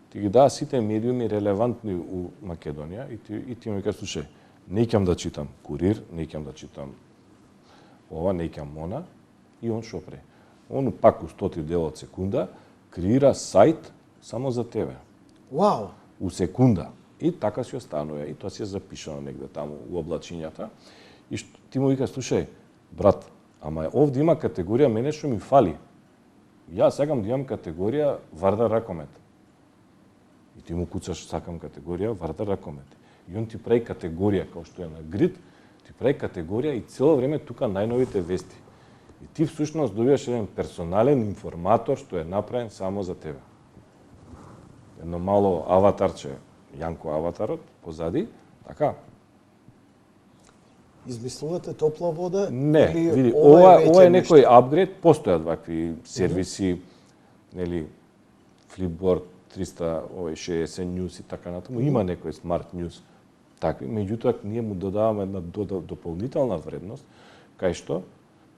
ти ги даа сите медиуми релевантни у Македонија и ти ми кажеш, слушај, не ќе да читам Курир, не ќе да читам ова, не ќе она, и он шо прави? Он пак у 100 дел од секунда креира сајт само за тебе. Вау! У секунда. И така си останува. И тоа си е запишано негде таму у облачињата. И ти му вика, слушај, брат, ама овде има категорија мене што ми фали. Ја сакам да имам категорија Вардар Ракомет. И ти му куцаш, сакам категорија Вардар Ракомет. И он ти прави категорија, као што е на Грид, ти прави категорија и цело време тука најновите вести. И ти всушност добиваш еден персонален информатор што е направен само за тебе. Едно мало аватарче, Јанко аватарот, позади, така. Измислувате топла вода? Не, или види, ова е некој апгрейд, постојат вакви сервиси, нели, Flipboard 360 News и така натаму, има некој Smart News, такви, меѓутоа ние му додаваме една дополнителна вредност, кај што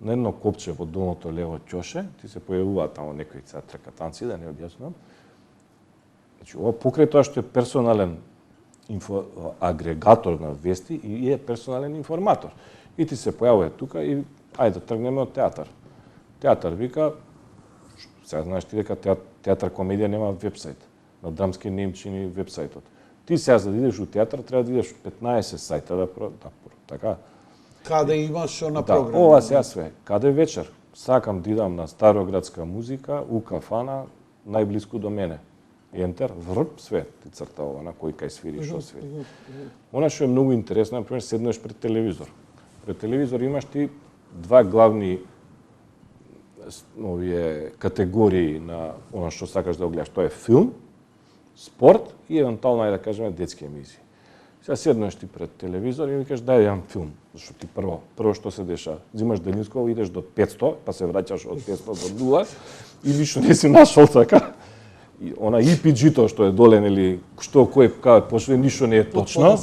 на едно копче во долното лево ќоше, ти се појавуваат тамо некои тркатанци, да не објаснам. Значи, ова покрај тоа што е персонален агрегатор на вести и е персонален информатор. И ти се појавува тука и ајде да тргнеме од театар. Театар вика, сега знаеш ти дека театар комедија нема вебсайт. На драмски немчини вебсајтот. Ти сега за да идеш у театар треба да идеш 15 сајта да така. Каде имаш што на Да, програма? ова сега све. Каде вечер? Сакам да идам на староградска музика, у кафана, најблиску до мене. Ентер, врп, све ти цртава на кој кај свири, што свири. Она што е многу интересно, например, седнеш пред телевизор. Пред телевизор имаш ти два главни овие категории на она што сакаш да го гледаш. Тоа е филм, спорт и евентуално, да кажеме, детски емисии. Сега седнеш ти пред телевизор и викаш дај еден филм, зашто ти прво што се деша, взимаш делинско, идеш до 500, па се враќаш од 500 до 0 и вишто не си нашол така. И она EPG-то што е доле, нели, што кој кај пошто ништо не е точно.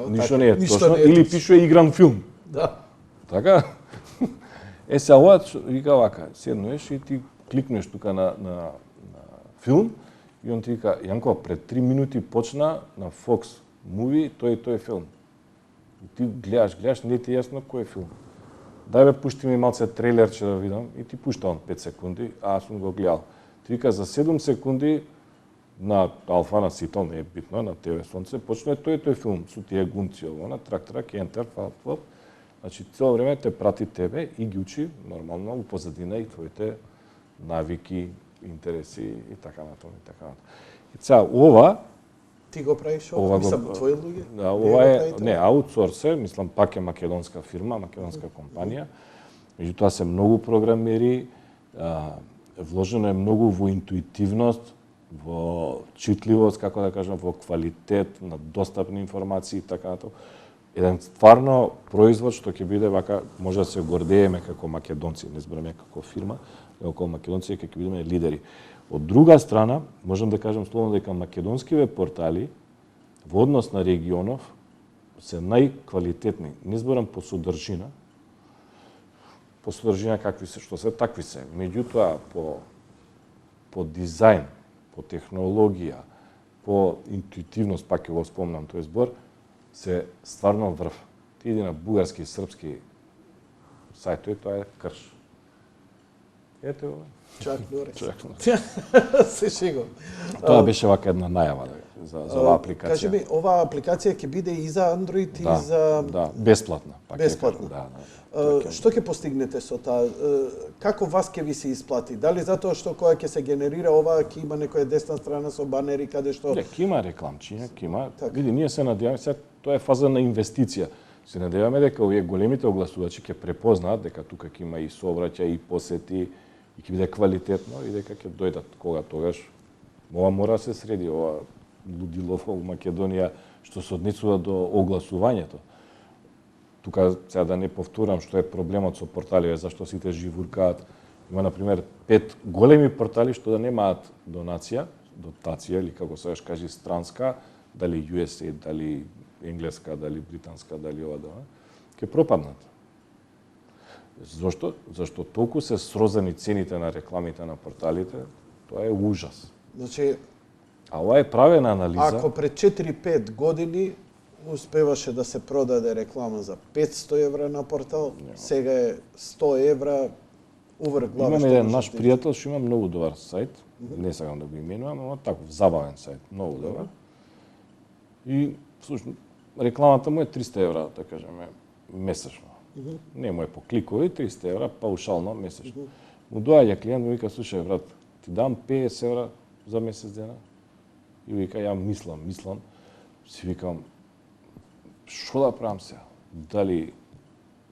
Ништо не е точно или пишува игран филм. Да. Така? Сега ова вика вака, седнеш и ти кликнеш тука на филм и он ти вика, Јанко, пред 3 минути почна на Fox Movie тој филм. И ти гледаш, не ти е јасно кој е филм. Дај бе, пушти ми малце трейлерче да видам и ти пушта он 5 секунди, а аз сум го гледал. Ти вика за 7 секунди на Алфа на Ситол, не е битно, на ТВ Сонце, почна тој филм со тие гунци, на трак, ентер, фап. Значи, цело време те прати тебе и ги учи нормално у позадина и твоите навики, интереси и така натаму и така натаму. И сега ова ти го правиш ова, мислам, твои луѓе? Да, ова е не аутсорс е, мислам пак е македонска фирма, македонска компанија. Меѓутоа се многу програмери, вложено е многу во интуитивност, во читливост, како да кажам, во квалитет на достапни информации и така натаму. Еден стварно производ што ќе биде вака, може да се гордееме како македонци, не збораме како фирма, но како македонци ќе бидеме лидери. Од друга страна, можам да кажам слободно дека македонскиве портали во однос на регионов се најквалитетни. Не зборам по содржина какви се, што се, такви се. Меѓутоа, по дизајн, по технологија, по интуитивност, пак ќе го спомнам тој збор, се стварно врв. Ти иди на бугарски и српски сајтови, тоа е крш. Ете ова. Чак горе. Се шегувам. Тоа беше вака една најава за оваа апликација. Кажи ми, оваа апликација ќе биде и за Android и за... Да, бесплатна. Бесплатна. Да. Што ќе постигнете со таа? Како вас ќе ви се исплати? Дали затоа што кога ќе се генерира оваа ќе има некоја десна страна со банери каде што... Не, ќе има рекламчиња, ќе има. Види, ние се надеваме, сега тоа е фаза на инвестиција. Се надеваме дека овие големите огласувачи ќе препознаат дека тука ќе има и сообраќај и посети и ќе биде квалитетно и дека ќе дојдат кога тогаш. Ова мора да се среди, ова лудило во Македонија што се однесува до огласувањето. Тука сега да не повторам што е проблемот со порталите, зашто сите живуркаат. Има на пример 5 големи портали што да немаат дотација или како се кажи странска, дали USA, дали енглеска, дали британска, дали ова да, ќе пропаднат. Зашто толку се срозани цените на рекламите на порталите, тоа е ужас. Значи, а ова е правена анализа. Ако пред 4-5 години успеваше да се продаде реклама за 500 евра на портал, сега е 100 евра уврх глава. Имаме еден наш пријател што има многу добар сајт, не сакам да го именувам, но таков забавен сајт, многу добар. И всушност рекламата му е 300 евра, да кажеме, месечно. Не му е по кликови, 300 евра паушално месечно. Му доаѓа клиент, му вика, слушај брат, ти дам 50 евра за месец дена? И вика, ја мислам, си викам, што да правам сега? Дали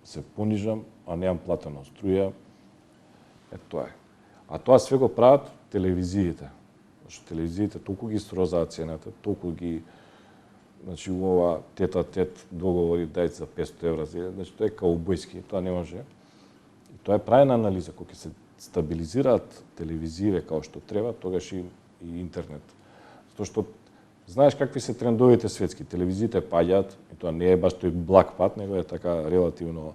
се понижам, а немам платено струја? Тоа е. А тоа све го прават телевизиите. Зашто телевизиите толку ги срозаат цената, толку ги... Значи, ова тет-а-тет договори дај за 500 евра, значи тоа е каубојски, тоа не може. И тоа е правена анализа, кога ќе се стабилизираат телевизиите како што треба, тогаш и интернет. Затоа што знаеш какви се трендовите светски, телевизиите паѓаат, и тоа не е баш тој благ пат, него е така релативно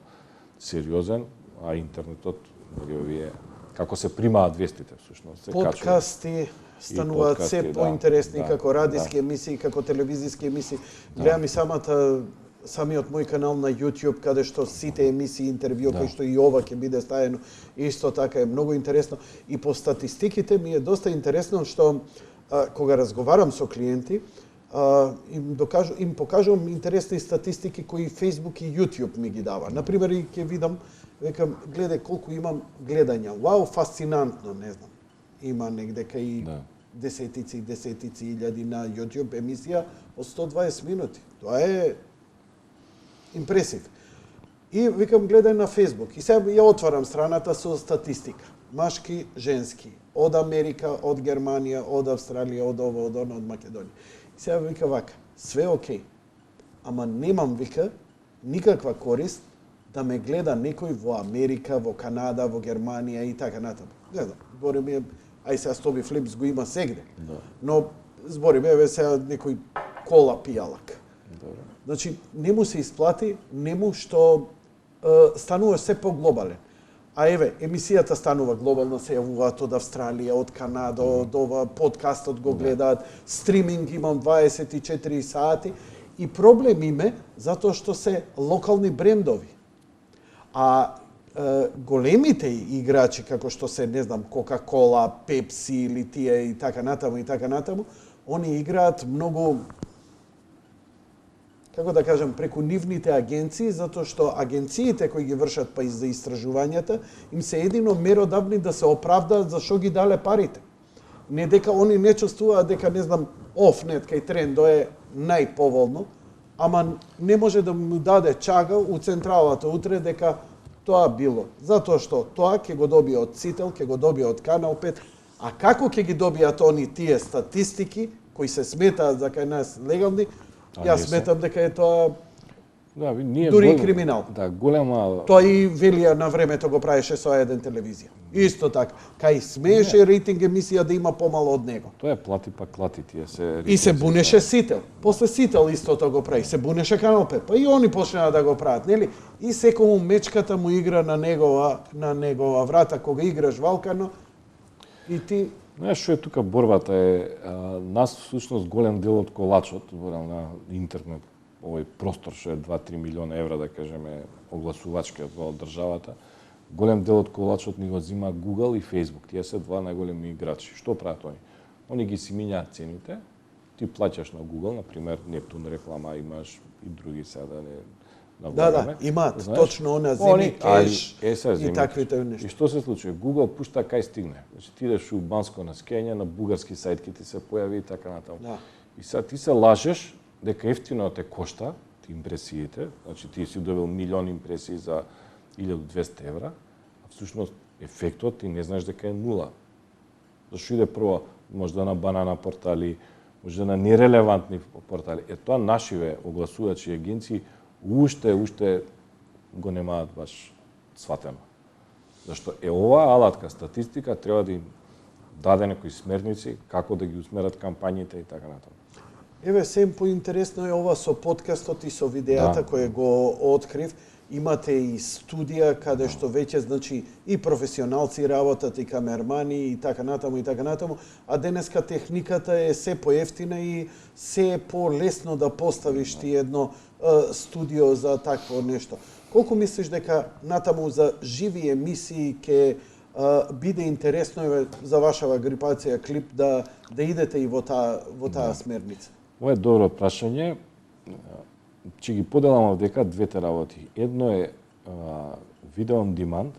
сериозен, а интернетот, овие како се примаат вестите всушност, се качува. Подкасти стануваат се поинтересни како радиски емисии, како телевизиски емисии. Гледам и самиот мој канал на YouTube, каде што сите емисии, интервју, кои што и ова ќе биде ставено, исто така е многу интересно. И по статистиките ми е доста интересно што кога разговарам со клиенти, им покажувам интересни статистики кои Facebook и YouTube ми ги дава. Например, и ќе видам, векам, гледај колку имам гледања. Вау, фасцинантно, не знам. има негдека и десетици илјади на YouTube емисија од 120 минути. Тоа е импресив. И викам гледај на Facebook и сега ја отварам страната со статистика. Машки, женски, од Америка, од Германија, од Австралија, од ово, од оно, од Македонија. И сега вика вака, све окей. Ама немам, вика, никаква корист да ме гледа некој во Америка, во Канада, во Германија и така натаму. Не знам, збориме, ај сега Стоби Флипс го има сегде. Да. Но збориме, еве сега некој кола пијалак. Добре. Значи, не му се исплати, не му што станува се поглобален. А еве, емисијата станува глобална, се јавуваат од Австралија, од Канада, од ова подкастот го гледаат, стриминг имам 24 сати и проблем име затоа што се локални брендови. А големите играчи како што се, не знам, Кока-кола, Пепси или тие и така натаму, они играат многу, како да кажам, преку нивните агенции, затоа што агенциите кои ги вршат па и за истражувањата, им се едино меродавни да се оправдаат за што ги дале парите. Не дека они не чувствуваат дека, не знам, Офнет кај Трендо е најповолно, ама не може да му даде чага у централата утре дека тоа било. Затоа што тоа ќе го добие од Цител, ќе го добие од Канал 5, а како ќе ги добијат они тие статистики кои се сметаат за кај нас легални, јас сметам дека е тоа дури и криминал. Да, голема... Тоа и Велија на времето го правеше со еден телевизија. Исто така, кај смееше рейтинг емисија да има помало од него. Тоа е плати па клати тие се... И се бунеше Сител. После Сител истото го прави. Се бунеше Канал 5. Па и они почнаа да го прават, нели? И секому мечката му игра на негова врата кога играш валкано и ти... Знаеш што е тука борбата е, нас всушност голем дел од колачот на интернет, овој простор што е 2-3 милиона евра, да кажеме, огласувачки од државата, голем дел од колачот ни го зима Google и Facebook. Тие се два најголеми играчи. Што прават они? Они ги си минјаат цените, ти плаќаш на Google, например, Нептун реклама имаш и други сега да не Да, имаат точно она земи кеш и таквите нешта. И што се случи? Google пушта кај стигне. Значи ти идеш у Банско на скење, на бугарски сајт ќе ти се појави и така натаму. Да. И сега ти се лажеш дека ефтино те кошта ти импресиите, значи ти си добил милион импресии за 1200 евра, а всушност ефектот ти не знаеш дека е нула. Зашто иде прво можда на банана портали, можда на нерелевантни портали. Тоа нашиве огласувачи агенции уште го немаат баш сватено. Зашто оваа алатка статистика треба да им даде некои смерници како да ги усмерат кампањите и така натаму. Еве, сем поинтересно е ова со подкастот и со видеата кој го открив. Имате и студија каде што веќе, значи, и професионалци работат, и камермани, и така натаму, а денеска техниката е се поевтина и се е полесно да поставиш ти едно студио за такво нешто. Колку мислиш дека натаму за живи емисии ќе биде интересно за вашава групација клип да идете и во таа смерница? Ова е добро прашање. Че ги поделам дека двете работи. Едно е видео on demand.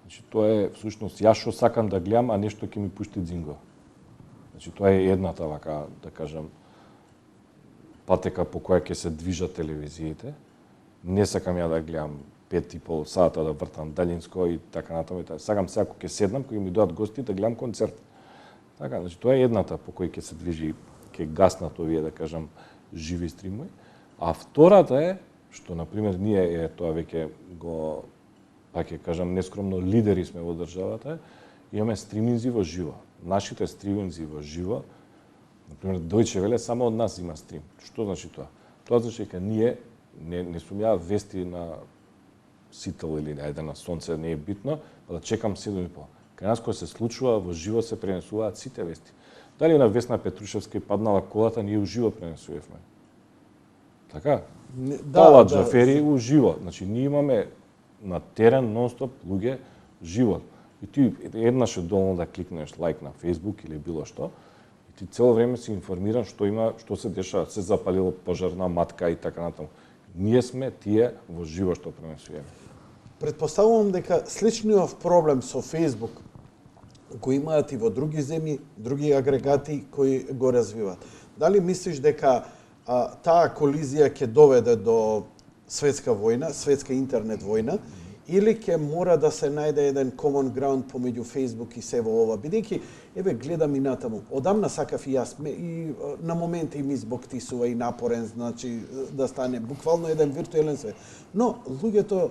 Значи тоа е всушност јас што сакам да гледам, а нешто ќе ми пушти дзинго. Значи тоа е едната вака, да кажам, патека по која ќе се движат телевизиите. Не сакам ја да гледам 5,5 сата да вртам далинско и така натаму. Сакам сега кога ќе седнам, кога ми дојдат гости да гледам концерт. Така, значи тоа е едната по која ќе се движи, ќе гаснат овие, да кажам, живи стримови. А втората е, што, например, ние тоа веќе го, ќе кажам, нескромно лидери сме во државата, имаме стриминзи во живо. Нашите стриминзи во живо, например, Deutsche Welle само од нас има стрим. Што значи тоа? Тоа значи дека ние не сум ја вести на Сител или на Сонце, не е битно, да чекам 7,5. Кај нас кој се случува, во живо се пренесуваат сите вести. Дали на Весна Петрушевска и паднала колата, ние уживо пренесувавме. Така? Пала Џафери уживо. Значи, ние имаме на терен нон-стоп луѓе живот. И ти еднаш е доволно да кликнеш лайк на Facebook или било што, и ти цело време си информиран што се дешава, се запалило пожарна матка и така натаму. Ние сме тие во живо што пренесуваме. Предпоставувам дека сличниот проблем со Facebook го имаат и во други земји, други агрегати кои го развиваат. Дали мислиш дека таа колизија ќе доведе до светска војна, светска интернет војна, или ќе мора да се најде еден common ground помеѓу Facebook и се во ова, бидејќи еве гледам и натаму. Одамна сакав и јас и на моменти ми збоктисува и напорен, значи да стане буквално еден виртуелен свет. Но луѓето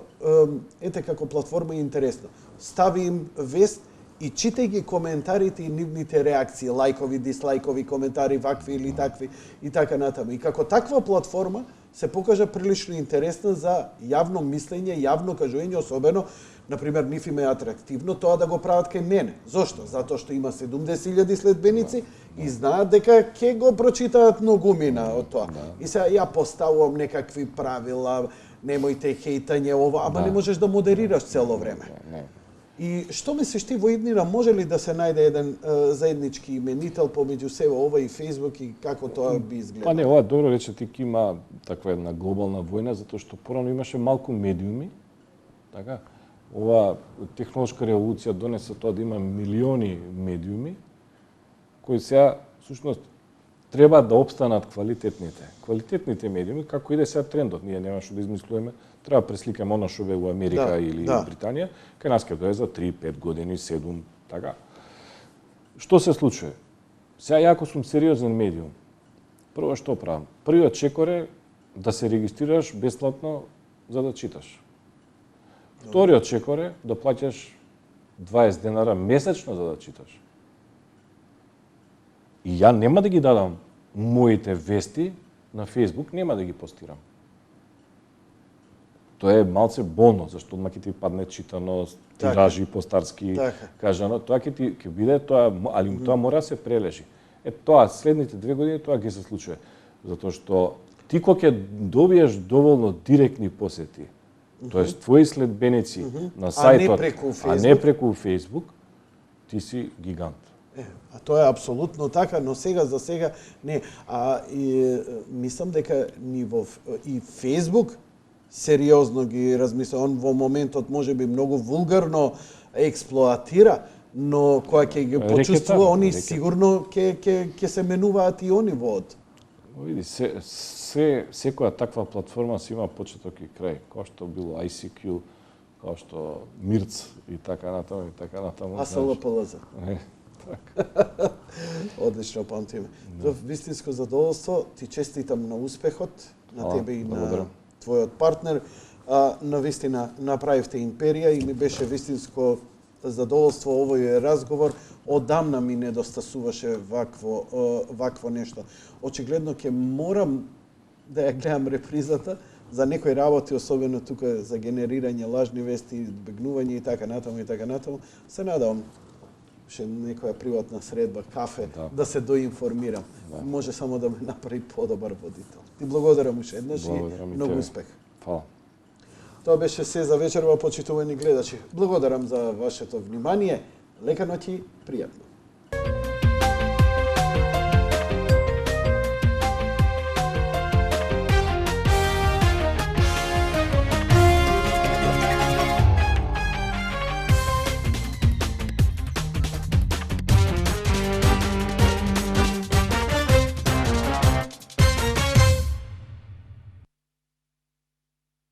ете како платформа е интересно. Стави им вест и читајќи коментарите и нивните реакции, лајкови, дислајкови, коментари, вакви или такви и така натаму. И како таква платформа се покажа прилично интересна за јавно мислење, јавно кажување, особено, например, нив им е атрактивно тоа да го прават кај мене. Зошто? Затоа што има 70.000 следбеници и знаат дека ќе го прочитаат многумина од тоа. И сега ја поставувам некакви правила, немојте хейтање ова, ама не можеш да модерираш цело време. И што мислиш ти во иднина, може ли да се најде еден заеднички именител помеѓу себе ова и Facebook и како тоа би изгледало? Па не, ова добро рече ти има таква една глобална војна, затоа што порано имаше малку медиуми, така? Ова технолошка револуција донесе тоа да има милиони медиуми, кои сега, всушност, треба да обстанат квалитетните. Квалитетните медиуми, како иде сега трендот, ние нема што да измислуваме, треба да пресликаме она што бе во Америка или Британија, кај нас ќе дое за 3-5 години, 7, така. Што се случува? Сега ја ако сум сериозен медиум, прво што правам? Првиот чекор е да се регистрираш бесплатно за да читаш. Вториот чекор е да плаќаш 20 денара месечно за да читаш. И ја нема да ги дадам моите вести на Facebook, нема да ги постирам. Тоа е малце болно, зашто одма ќе ти падне читаност, тиражи постарски, кажано, тоа ќе биде тоа, али тоа мора да се прележи. Тоа следните 2 години тоа ќе се случува, затоа што ти кога ќе добиеш доволно директни посети, тоест твои следбеници на сајтот, а не преку Facebook, ти си гигант. А тоа е апсолутно така, но сега за сега не. Мислам дека ни во и Facebook сериозно ги размисля. Он во моментот можеби многу вулгарно експлоатира, но кога ќе ги почувствува, они сигурно ќе се менуваат и они во од. Види, секоја таква платформа си има почеток и крај, како што било ICQ, како што Мирц и така натаму и така натаму. ASLPLZ. Одлично памтиме. За вистинско задоволство, ти честитам на успехот, на тебе и на твојот партнер. На вистина направивте империја и ми беше вистинско задоволство овој разговор. Одамна ми недостасуваше вакво нешто. Очигледно ќе морам да ја гледам репризата за некои работи, особено тука за генерирање лажни вести, бегнување и така натаму. Се надавам некоја приватна средба, кафе, да се доинформирам. Може само да ме направи подобар водител. Ти благодарам уште еднаш и многу успех. Фала. Тоа беше се за вечерва, почитувани гледачи. Благодарам за вашето внимание. Лека ноќ и пријатно.